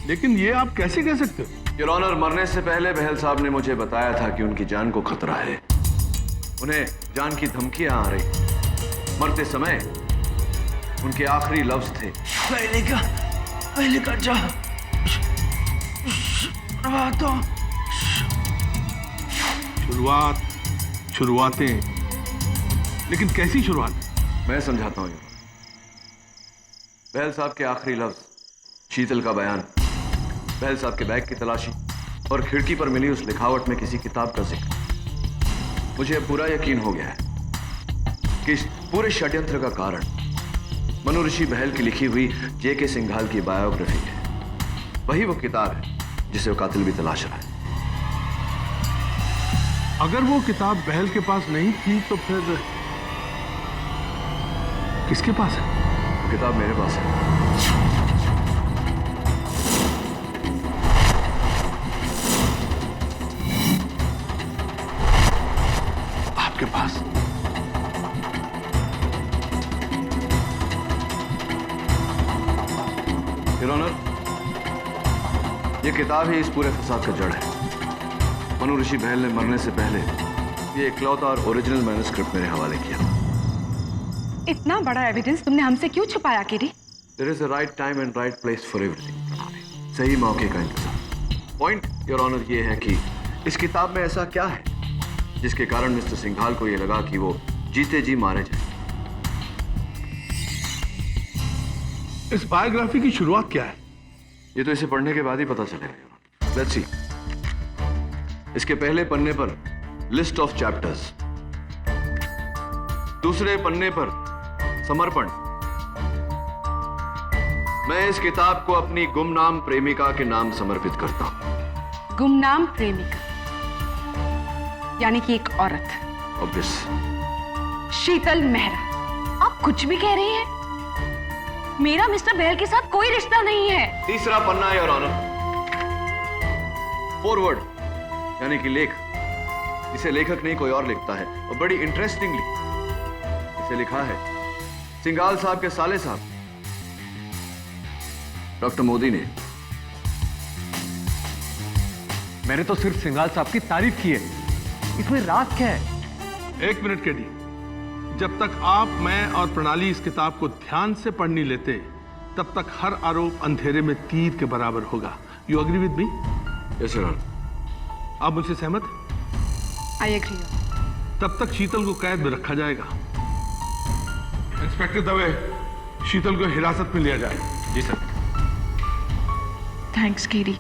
Speaker 5: लेकिन ये आप कैसे कह सकते हो?
Speaker 2: योर ऑनर, मरने से पहले बहल साहब ने मुझे बताया था कि उनकी जान को खतरा है। उन्हें जान की धमकियां आ रही। मरते समय उनके आखिरी लफ्ज थे, पहले का जा
Speaker 5: शुरुआतें, लेकिन कैसी शुरुआत?
Speaker 2: मैं समझाता हूं। बहल साहब के आखिरी लफ्ज, शीतल का बयान, बहल साहब के बैग की तलाशी और खिड़की पर मिली उस लिखावट में किसी किताब का जिक्र। मुझे पूरा यकीन हो गया है कि इस पूरे षड्यंत्र का कारण मनु ऋषि बहल की लिखी हुई J.K. सिंघाल की बायोग्राफी है। वही वो किताब है जिसे वो कातिल भी तलाश रहा है।
Speaker 5: अगर वो किताब बहल के पास नहीं थी तो फिर किसके पास है?
Speaker 2: वो किताब मेरे पास है। ये किताब ही इस पूरे फसाद का जड़ है। मनु ऋषि बहल ने मरने से पहले ये इकलौता और ओरिजिनल मैन्युस्क्रिप्ट मेरे हवाले किया।
Speaker 4: इतना बड़ा एविडेंस तुमने हमसे क्यों छुपाया KD?
Speaker 2: There is a right time and right place for everything. सही मौके का इंतजार। पॉइंट योर ऑनर ये है कि इस किताब में ऐसा क्या है जिसके कारण मिस्टर सिंघाल को ये लगा कि वो जीते जी मारे जाए।
Speaker 5: इस बायोग्राफी की शुरुआत क्या है?
Speaker 2: ये तो इसे पढ़ने के बाद ही पता चलेगा। Let's see. इसके पहले पन्ने पर लिस्ट ऑफ चैप्टर्स, दूसरे पन्ने पर समर्पण। मैं इस किताब को अपनी गुमनाम प्रेमिका के नाम समर्पित करता हूं।
Speaker 4: गुमनाम प्रेमिका यानी कि एक औरत।
Speaker 2: ऑब्वियस।
Speaker 4: शीतल मेहरा।
Speaker 8: आप कुछ भी कह रही हैं? मेरा मिस्टर बहल के साथ कोई रिश्ता नहीं है।
Speaker 2: तीसरा पन्ना योर ऑनर। फॉरवर्ड यानी कि लेख। इसे लेखक नहीं कोई और लिखता है और बड़ी इंटरेस्टिंगली इसे लिखा है सिंघाल साहब के साले साहब डॉक्टर मोदी ने।
Speaker 11: मैंने तो सिर्फ सिंघाल साहब की तारीफ की है, इसमें राज क्या है?
Speaker 5: एक मिनट केडी, जब तक आप, मैं और प्रणाली इस किताब को ध्यान से पढ़ नहीं लेते तब तक हर आरोप अंधेरे में तीर के बराबर होगा। You agree with me?
Speaker 2: Yes your honour.
Speaker 5: आप मुझसे सहमत?
Speaker 4: I agree.
Speaker 5: तब तक शीतल को कैद में रखा जाएगा। इंस्पेक्टर दवे, शीतल को हिरासत में लिया जाए।
Speaker 9: जी सर।
Speaker 8: थैंक्स केडी,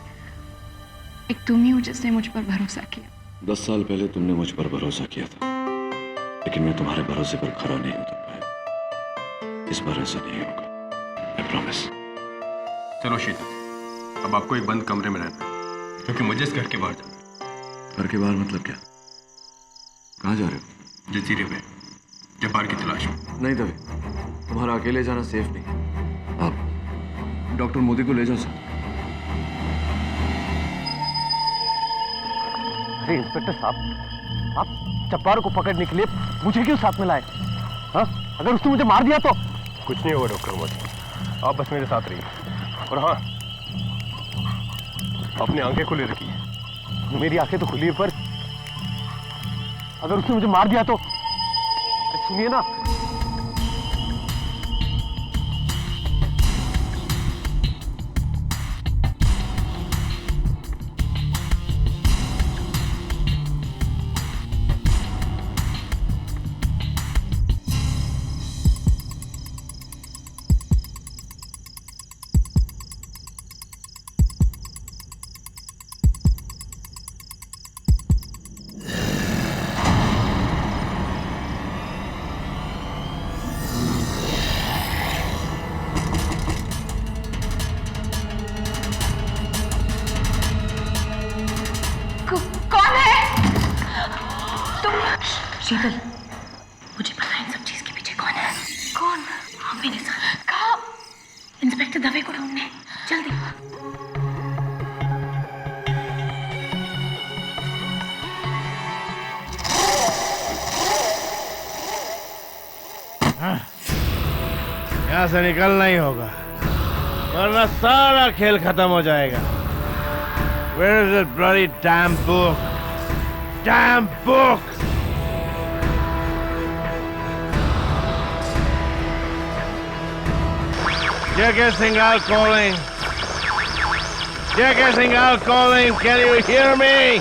Speaker 8: एक तुम ही हो जिसने मुझ पर भरोसा किया।
Speaker 2: 10 साल पहले तुमने मुझ पर भरोसा किया था, लेकिन मैं तुम्हारे भरोसे पर खरा नहीं उतर पाया। इस बार ऐसा नहीं होगा, आई प्रॉमिस।
Speaker 9: चलो शीतल, अब आपको एक बंद कमरे में रहना है, क्योंकि मुझे इस घर के बाहर जाना।
Speaker 2: घर के बाहर मतलब क्या? कहाँ जा रहे हो?
Speaker 9: जजीरे पे जब्बार की तलाश में।
Speaker 2: नहीं दवे, तुम्हारा अकेले जाना सेफ नहीं। आप डॉक्टर मोदी को ले जा सकते।
Speaker 11: अरे इंस्पेक्टर साहब, आप जब्बार को पकड़ने के लिए मुझे क्यों साथ में लाए? हाँ, अगर उसने मुझे मार दिया तो?
Speaker 9: कुछ नहीं होगा डॉक्टर मोदी, आप बस मेरे साथ रहिए। और हाँ, अपनी आंखें खुली रखिए।
Speaker 11: मेरी आंखें तो खुली है, पर अगर उसने मुझे मार दिया तो? सुनिए ना,
Speaker 8: शीतल, मुझे पता है इन सब चीज के पीछे कौन है। कौन? हाँ, मेरे साथ। कहाँ? इंस्पेक्टर दवे को ढूंढने, जल्दी।
Speaker 1: यहाँ से निकलना ही होगा, वरना सारा खेल खत्म हो जाएगा। Where is that bloody damn book? Damn book! J.K. Singhal calling. J.K. Singhal calling. Can you hear me?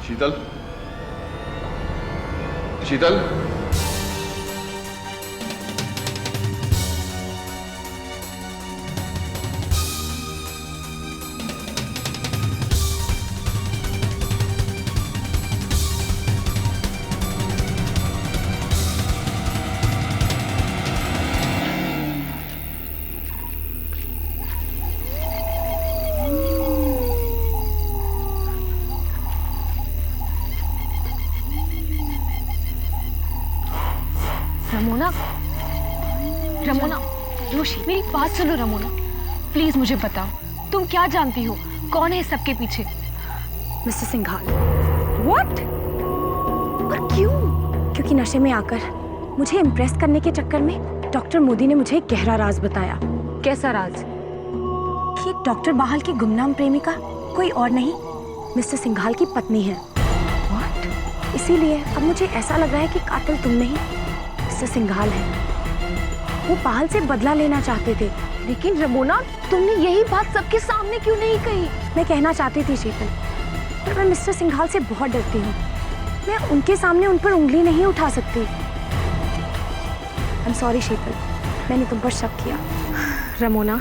Speaker 2: Sheetal, Sheetal,
Speaker 8: Ramona, Ramona, रोशी, मेरी बात सुनो रमोना। प्लीज मुझे बताओ, तुम क्या जानती हो, कौन है इस सबके पीछे?
Speaker 12: मिस्टर सिंघाल। What? और क्यों? क्योंकि नशे में आकर मुझे इम्प्रेस करने के चक्कर में डॉक्टर मोदी ने मुझे एक गहरा राज बताया।
Speaker 8: कैसा राज?
Speaker 12: कि डॉक्टर बाहल की गुमनाम प्रेमिका कोई और नहीं, मिस्टर सिंघाल की पत्नी है। What? इसीलिए अब मुझे ऐसा लग रहा है कि कातिल तुम नहीं, मिस्टर सिंघाल है। वो बाहल से बदला लेना चाहते थे।
Speaker 8: लेकिन रमोना, तुमने यही बात सबके सामने क्यों नहीं कही?
Speaker 12: मैं कहना चाहती थी शीतल, पर मैं मिस्टर सिंघाल से बहुत डरती हूँ। मैं उनके सामने उन पर उंगली नहीं उठा सकती। I'm sorry शीतल, मैंने तुम पर शक किया।
Speaker 8: रमोना,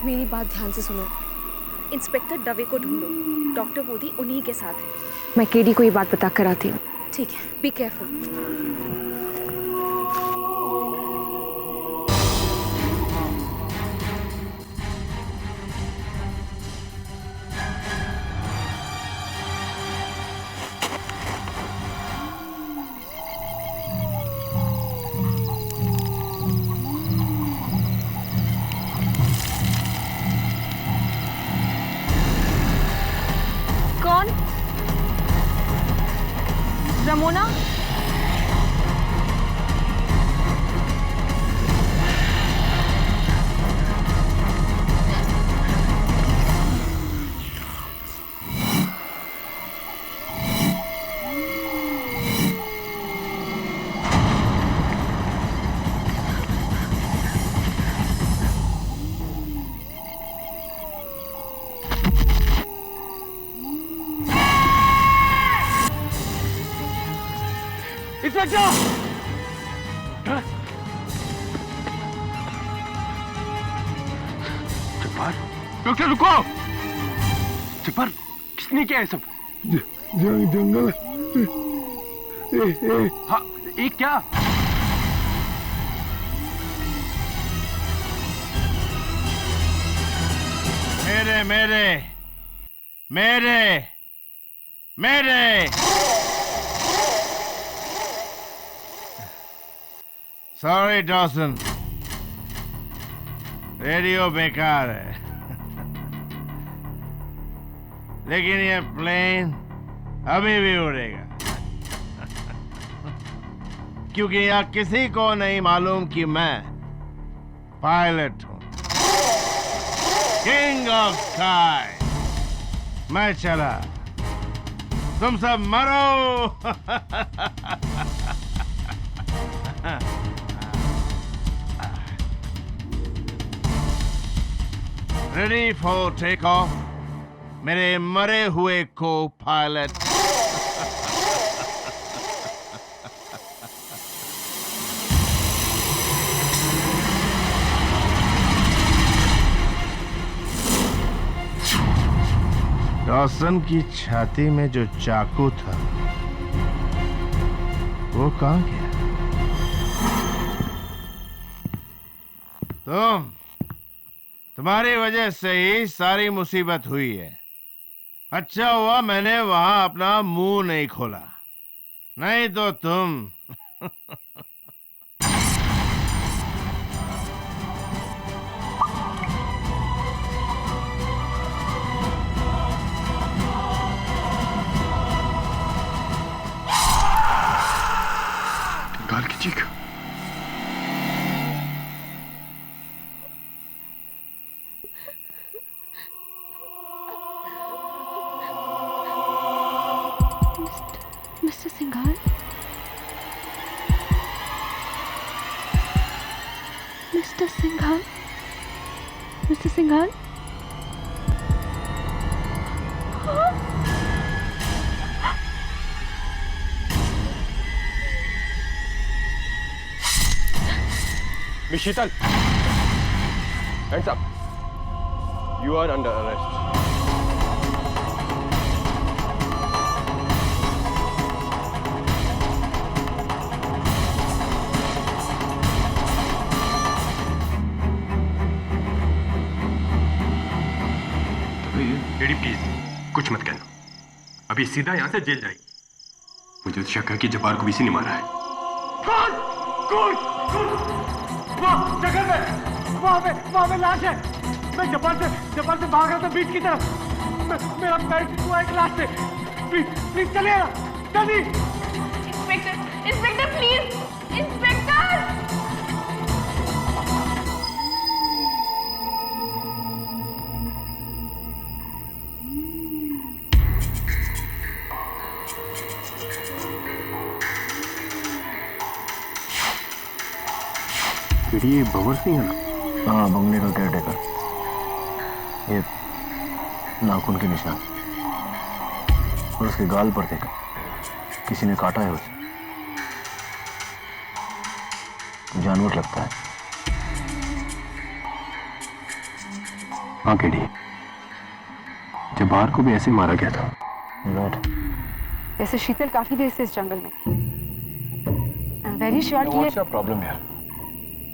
Speaker 8: मेरी बात ध्यान से सुनो। इंस्पेक्टर दवे को ढूंढो, डॉक्टर मोदी उन्हीं के साथ है। मैं केडी को ये बात बता कर आती हूँ।
Speaker 12: ठीक है,
Speaker 8: बी केयरफुल। कौन? रमोना?
Speaker 9: जब्बार, डॉक्टर रुको! जब्बार, किसने किया है सब?
Speaker 13: जंगल।
Speaker 9: हाँ, एक क्या?
Speaker 1: मेरे मेरे मेरे मेरे सॉरी डॉसन, रेडियो बेकार है, लेकिन ये प्लेन अभी भी उड़ेगा, क्योंकि यहाँ किसी को नहीं मालूम कि मैं पायलट हूँ, किंग ऑफ स्काई। मैं चला, तुम सब मरो। रेडी फॉर टेक ऑफ, मेरे मरे हुए को पायलट। डॉसन की छाती में जो चाकू था वो कहाँ गया? तुम्हारी वजह से ही सारी मुसीबत हुई है। अच्छा हुआ मैंने वहां अपना मुंह नहीं खोला, नहीं तो तुम
Speaker 9: गाल की चीख।
Speaker 8: Mister Singhal, mister Singhal, mister Singhal.
Speaker 9: Miss Sheetal, hands up. You are under arrest.
Speaker 14: Lady please कुछ मत कहना, अभी सीधा यहाँ से जेल जाएगी। मुझे तो शक है कि जब्बार को भी इसी ने मारा है।
Speaker 11: कौन? कौन? कौन? वहाँ पे लाश है। मैं जब्बार से भाग रहा था बीच की तरफ। मेरा पैर हुआ एक लाश से। प्लीज प्लीज चलिएगा जल्दी।
Speaker 8: Inspector inspector please inspector.
Speaker 9: ये भंवर सिंह है ना?
Speaker 2: हाँ, बंगले का केयरटेकर। ये नाखून के निशान और उसके गाल पर देखा, किसी ने काटा है उसे। जानवर लगता है।
Speaker 9: हाँ केडी, जब्बार को भी ऐसे मारा गया था।
Speaker 4: वैसे शीतल काफी देर से इस जंगल में थी। आई एम वेरी श्योर कि ये
Speaker 2: प्रॉब्लम है।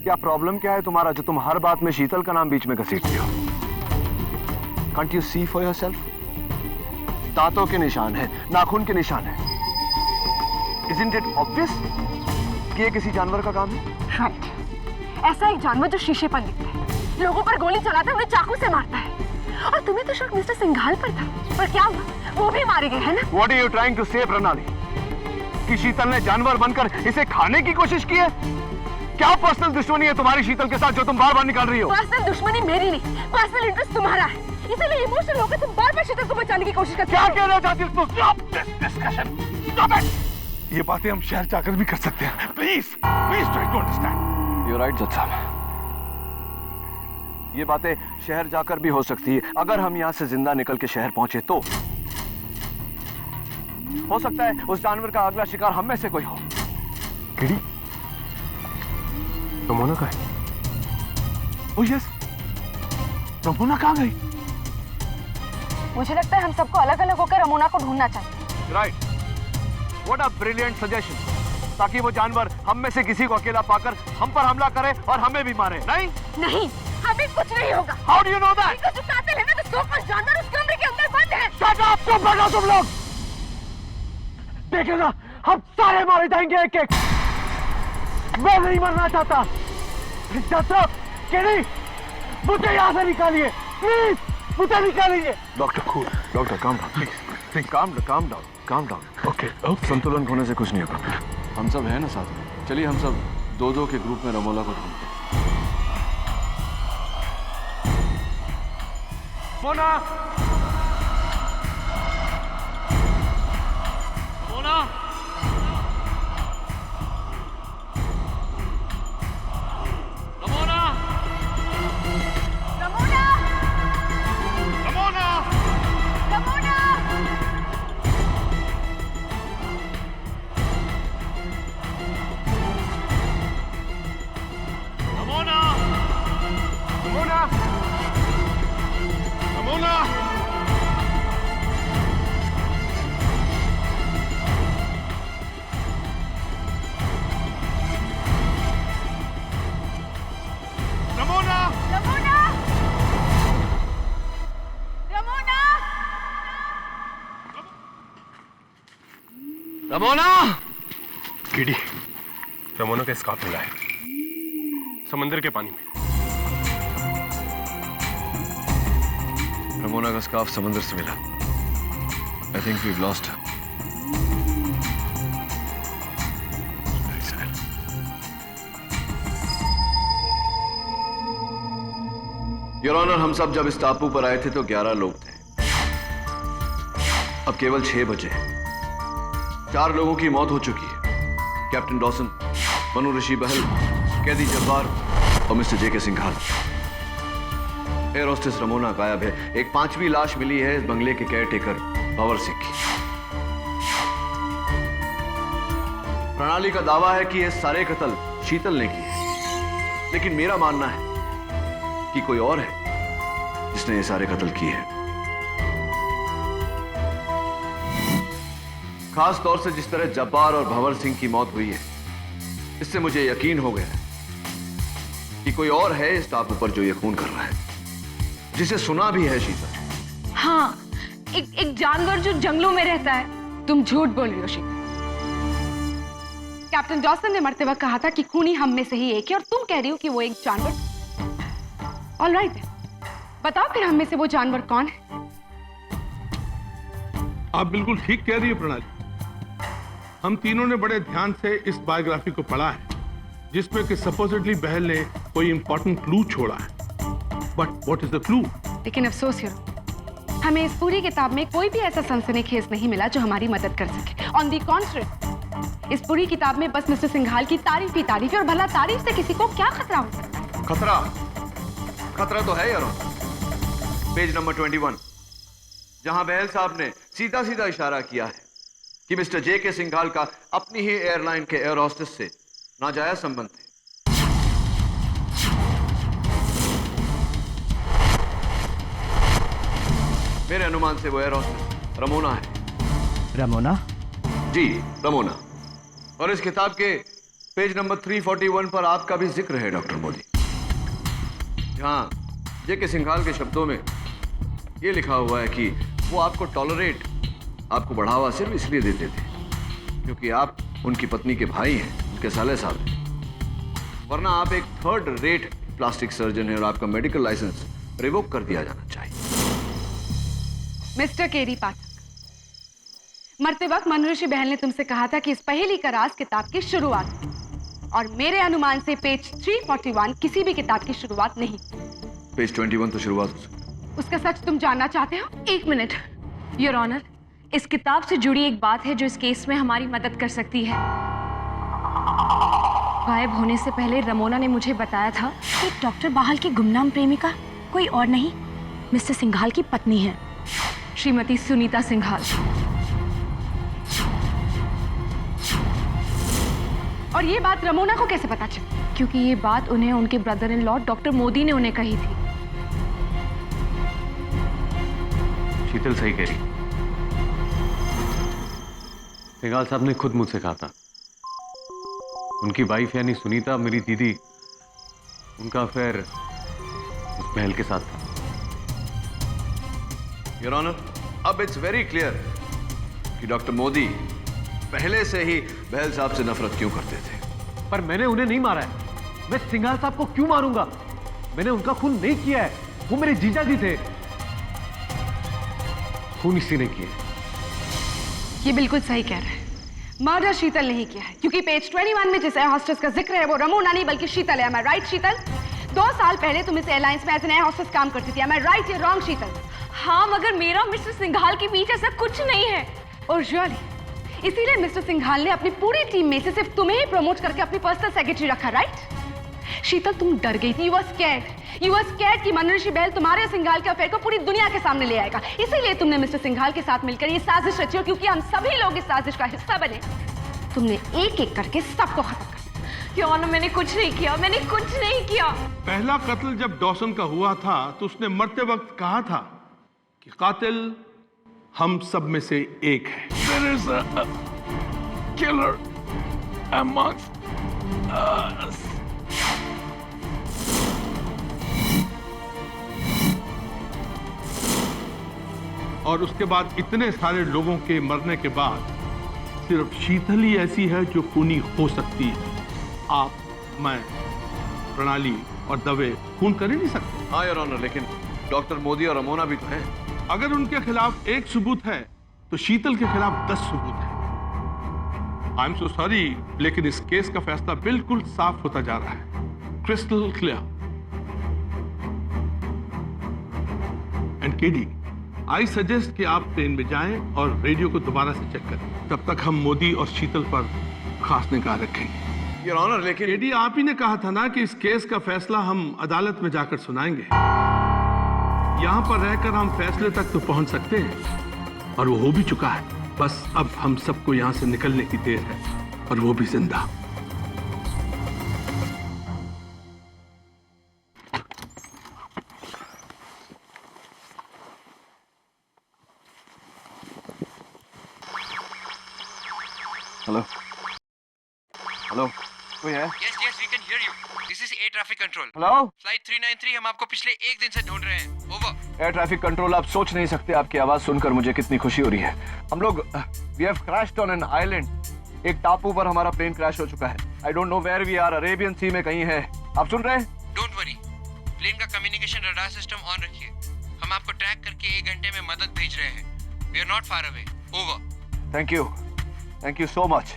Speaker 2: क्या प्रॉब्लम क्या है तुम्हारा जो तुम हर बात में शीतल का नाम बीच में घसीटते हो? Can't you see for yourself? दांतों के निशान है, नाखून के निशान है। Isn't it obvious कि ये किसी जानवर का काम है?
Speaker 4: राइट। ऐसा एक जानवर जो शीशे पर लिखता है, लोगों पर गोली चलाता है, उन्हें चाकू से मारता है। और तुम्हें तो शक मिस्टर सिंघाल पर था, पर क्या हुआ? वो भी मारे गए, है ना?
Speaker 2: What are you trying to say, प्रणाली? कि शीतल ने जानवर बनकर इसे खाने की कोशिश की है? क्या पर्सनल दुश्मनी है तुम्हारी शीतल के साथ जो तुम बार बार निकाल रही हो?
Speaker 4: पर्सनल दुश्मनी मेरी नहीं, पर्सनल इंटरेस्ट तुम्हारा है। इसीलिए इमोशनल होकर तुम बार बार शीतल को बचाने की कोशिश करते हो।
Speaker 6: क्या कहना चाहती हो? Stop this discussion. Stop it. ये बातें हम शहर जाकर भी कर सकते हैं। Please, please try to understand.
Speaker 2: You're right, जज साहब। ये बातें शहर जाकर भी हो सकती है। अगर हम यहाँ से जिंदा निकल के शहर पहुंचे तो हो सकता है उस जानवर का अगला शिकार हम में से कोई हो।
Speaker 9: केडी, रमोना कहाँ है?
Speaker 2: Oh yes, रमोना कहाँ गई?
Speaker 4: मुझे लगता है हम सबको अलग अलग होकर रमोना को ढूंढना चाहिए।
Speaker 2: Right. What a brilliant suggestion. ताकि वो जानवर हम में से किसी को अकेला पाकर हम पर हमला करे और हमें भी मारे। नहीं?
Speaker 4: नहीं, हमें कुछ नहीं होगा।
Speaker 2: How do you know that?
Speaker 4: जो कातिल है ना, तो सोफा जानवर उस कमरे के अंदर बंद है।
Speaker 11: Shut up, चुप बैठो तुम लोग। देखेगा, हम सारे मारे जाएंगे एक एक। मैं नहीं मरना चाहता। केडी, मुझे यहाँ से निकालिए, प्लीज, मुझे निकालिए।
Speaker 2: Doctor cool, doctor calm down, please, calm down. Okay, संतुलन खोने से कुछ नहीं होगा। हम सब हैं ना साथ में। चलिए हम सब दो के ग्रुप में रमोला को ढूंढते हैं।
Speaker 11: Mona, Mona,
Speaker 9: Ramona! KD, Ramona का स्कार्फ मिला है समंदर के पानी में।
Speaker 2: रमोना का स्कार्फ समंदर से मिला। I think we've lost her. Very sad. Your Honor, हम सब जब इस टापू पर आए थे तो 11 लोग थे। अब केवल 6 बचे। 4 लोगों की मौत हो चुकी है। कैप्टन डॉसन, मनु ऋषि बहल, कैदी जब्बार और मिस्टर जे के सिंघाल। एयर होस्टेस रमोना गायब है। एक 5वीं लाश मिली है इस बंगले के केयरटेकर भंवर सिंह की। प्रणाली का दावा है कि ये सारे कत्ल शीतल ने किए, लेकिन मेरा मानना है कि कोई और है जिसने ये सारे कत्ल किए हैं। खास तौर से जिस तरह जब्बार और भंवर सिंह की मौत हुई है, इससे मुझे यकीन हो गया कि कोई और है इस टापू पर जो ये खून कर रहा है, जिसे सुना भी है शीतल।
Speaker 4: हाँ, एक जानवर जो जंगलों में रहता है। तुम झूठ बोल रही हो शीतल। कैप्टन डॉसन ने मरते वक्त कहा था कि खूनी हम में से ही एक है, और तुम कह रही हो कि वो एक जानवर। ऑल राइट, बताओ फिर हम में से वो जानवर कौन है?
Speaker 5: आप बिल्कुल ठीक कह रही है प्रणाली। हम तीनों ने बड़े ध्यान से इस बायोग्राफी को पढ़ा है, जिसमें कि सपोजिटली बहल ने कोई इंपॉर्टेंट क्लू छोड़ा है। But what is the clue?
Speaker 4: लेकिन अफसोस हीरो, हमें इस पूरी किताब में कोई भी ऐसा सनसनीखेज नहीं मिला जो हमारी मदद कर सके। ऑन दी कॉन्ट्रेरी, इस पूरी किताब में बस मिस्टर सिंघाल की तारीफ ही तारीफ है, और भला तारीफ से किसी को क्या खतरा हो सकता है?
Speaker 2: खतरा तो है यार। पेज नंबर 21, जहां बहल साहब ने सीधा सीधा इशारा किया है कि मिस्टर जे के सिंघाल का अपनी ही एयरलाइन के एयर होस्टेस से नाजायज संबंध है। मेरे अनुमान से वो एयर होस्टेस रमोना है।
Speaker 11: रमोना?
Speaker 2: जी, रमोना। और इस किताब के पेज नंबर 341 पर आपका भी जिक्र है डॉक्टर मोदी, जहां जे के सिंघाल के शब्दों में यह लिखा हुआ है कि वो आपको टॉलरेट, आपको बढ़ावा सिर्फ इसलिए देते थे क्योंकि आप उनकी पत्नी के भाई हैं, उनके साले साहब हैं। वरना आप एक थर्ड रेट प्लास्टिक सर्जन हैं और आपका मेडिकल लाइसेंस रिवोक कर दिया जाना चाहिए।
Speaker 4: मिस्टर केरी पाठक, मरते वक्त मनऋषि बहल ने तुमसे कहा था कि इस पहेली का राज किताब की शुरुआत है, और मेरे अनुमान से पेज 341 किसी भी किताब की शुरुआत नहीं।
Speaker 2: पेज 21 तो शुरुआत हो सकती।
Speaker 4: उसका सच तुम जानना चाहते हो?
Speaker 8: एक मिनट योर ऑनर, इस किताब से जुड़ी एक बात है जो इस केस में हमारी मदद कर सकती है। गायब होने से पहले रमोना ने मुझे बताया था
Speaker 12: कि डॉक्टर बाहल की गुमनाम प्रेमिका कोई और नहीं, मिस्टर सिंघाल की पत्नी है,
Speaker 8: श्रीमती सुनीता सिंघाल।
Speaker 4: और ये बात रमोना को कैसे पता चली?
Speaker 8: क्योंकि ये बात उन्हें उनके brother in law doctor Modi ने उन्हें कही थी।
Speaker 2: शीतल सही कह रही।
Speaker 15: सिंघाल साहब ने खुद मुझसे कहा था, उनकी वाइफ यानी सुनीता, मेरी दीदी, उनका अफेयर उस बहल के साथ था।
Speaker 2: योर ऑनर, अब इट्स वेरी क्लियर कि डॉक्टर मोदी पहले से ही बहल साहब से नफरत क्यों करते थे।
Speaker 11: पर मैंने उन्हें नहीं मारा है। मैं सिंघाल साहब को क्यों मारूंगा? मैंने उनका खून नहीं किया है, वो मेरे जीजा जी थे।
Speaker 15: खून इसी ने किया।
Speaker 4: ये बिल्कुल सही कह रहा है। मर्डर शीतल नहीं किया है, क्योंकि पेज 21 में जिस एयर होस्टेस का जिक्र है वो रमोना नहीं बल्कि शीतल है। Am I right, शीतल? 2 साल पहले तुम इस एयरलाइंस में एज एन एयर होस्टेस काम करती थी। Am I right या रॉन्ग, शीतल?
Speaker 8: हाँ, मगर मेरा मिस्टर सिंघाल के बीच ऐसा कुछ नहीं है।
Speaker 4: और रियली इसीलिए मिस्टर सिंघाल ने अपनी पूरी टीम में से सिर्फ तुम्हें ही प्रमोट करके अपनी पर्सनल सेक्रेटरी रखा, राइट? शीतल, तुम डर गई थी। यू वर स्कैर्ड कि मनऋषि बहल तुम्हारे और सिंघाल के अफेयर को पूरी दुनिया के सामने ले आएगा। इसीलिए तुमने मिस्टर सिंघाल के साथ मिलकर ये साजिश रची, और क्योंकि हम सभी लोग इस साजिश का हिस्सा बने, तुमने एक एक करके सबको खत्म कर दिया।
Speaker 8: क्यों ना, मैंने कुछ नहीं किया, मैंने कुछ नहीं किया।
Speaker 5: पहला कत्ल जब डॉसन का हुआ था तो उसने मरते वक्त कहा था कि कातिल हम सब में से एक है।
Speaker 13: There is a killer amongst us.
Speaker 5: और उसके बाद इतने सारे लोगों के मरने के बाद सिर्फ शीतल ही ऐसी है जो खूनी हो सकती है। आप, मैं, प्रणाली और दवे खून कर ही नहीं सकते।
Speaker 2: हाँ योर ऑनर, लेकिन डॉक्टर मोदी और रमोना भी तो हैं।
Speaker 5: अगर उनके खिलाफ एक सबूत है तो शीतल के खिलाफ 10 सबूत है। आई एम सो सॉरी, लेकिन इस केस का फैसला बिल्कुल साफ होता जा रहा है, crystal clear. And KD, I suggest कि आप ट्रेन में जाएं और रेडियो को दोबारा से चेक करें। तब तक हम मोदी और शीतल पर खास निगाह रखेंगे।
Speaker 2: योर ऑनर, लेकिन
Speaker 5: केडी, आप ही ने कहा था ना कि इस केस का फैसला हम अदालत में जाकर सुनाएंगे। यहां पर रहकर हम फैसले तक तो पहुंच सकते हैं, और वो हो भी चुका है। बस अब हम सबको यहां से निकलने की देर है, और वो भी जिंदा।
Speaker 2: हेलो हेलो, कोई है?
Speaker 16: Yes, we can hear you. This is air traffic control.
Speaker 2: Hello,
Speaker 16: Flight 393 हम आपको पिछले 1 दिन से ढूंढ रहे हैं। ओवर।
Speaker 2: एयर ट्रैफिक कंट्रोल, आप सोच नहीं सकते आपकी आवाज सुनकर मुझे कितनी खुशी हो रही है। हम लोग we have crashed on an island. एक टापू पर हमारा प्लेन क्रैश हो चुका है। I don't know where we are. Arabian sea में कहीं है। आप सुन रहे हैं?
Speaker 16: Don't worry. प्लेन का कम्युनिकेशन रडार सिस्टम ऑन रखिए। हम आपको ट्रैक करके 1 घंटे में मदद भेज रहे हैं। We are not far away. Over.
Speaker 2: Thank you so much.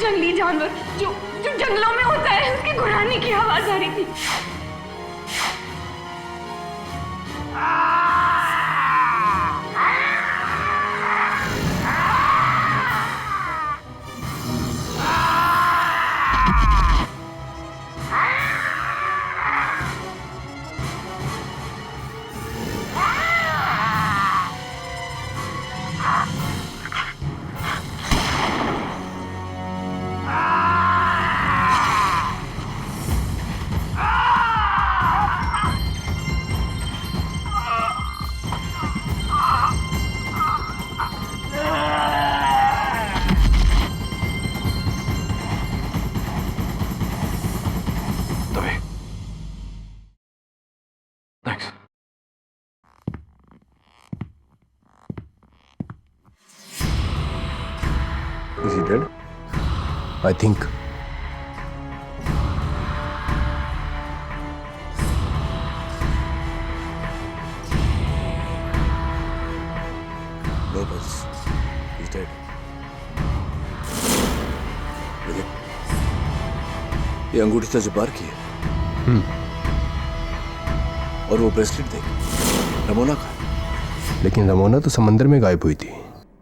Speaker 8: जंगली जानवर जो जंगलों में होता है, उसकी गुर्राने की आवाज आ रही थी।
Speaker 17: Is he dead? I think. No, boss. He's dead. ये अंगूठी तो जब्बार की है। और वो ब्रेसलेट देख, रमोना का। लेकिन रमोना तो समंदर में गायब हुई थी,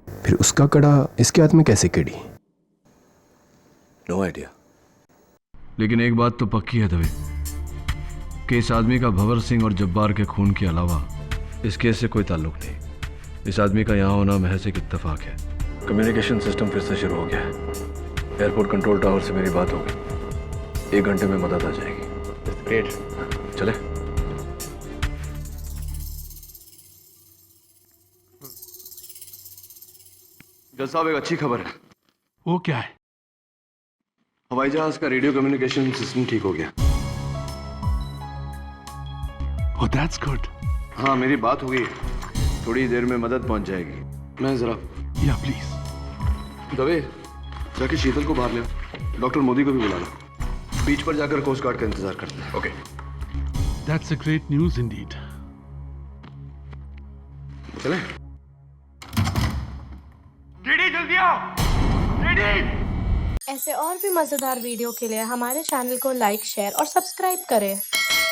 Speaker 17: फिर उसका कड़ा इसके हाथ में कैसे केड़ी? No idea.
Speaker 2: लेकिन एक बात तो पक्की है दवे कि इस आदमी का भंवर सिंह और जब्बार के खून के अलावा इस केस से कोई ताल्लुक नहीं। इस आदमी का यहाँ होना महज एक इत्तेफाक है। कम्युनिकेशन सिस्टम फिर से शुरू हो गया है। एयरपोर्ट कंट्रोल टावर से मेरी बात होगी, 1 घंटे में मदद आ जाएगी। ग्रेट, चले। जज साहब, एक अच्छी खबर है।
Speaker 5: वो क्या है?
Speaker 2: हवाई जहाज का रेडियो कम्युनिकेशन सिस्टम ठीक हो गया।
Speaker 5: Oh, that's good.
Speaker 2: हाँ, मेरी बात हो गई, थोड़ी देर में मदद पहुंच जाएगी। मैं जरा
Speaker 5: या प्लीज
Speaker 2: दवे जाके शीतल को बाहर ले, डॉक्टर मोदी को भी बुला लो। बीच पर जाकर कोस्ट गार्ड का इंतजार करते हैं। Okay,
Speaker 5: that's a great news Indeed.
Speaker 2: चले।
Speaker 13: डीडी जल्दी आओ, डीडी।
Speaker 18: ऐसे और भी मजेदार वीडियो के लिए हमारे चैनल को लाइक, शेयर और सब्सक्राइब करें।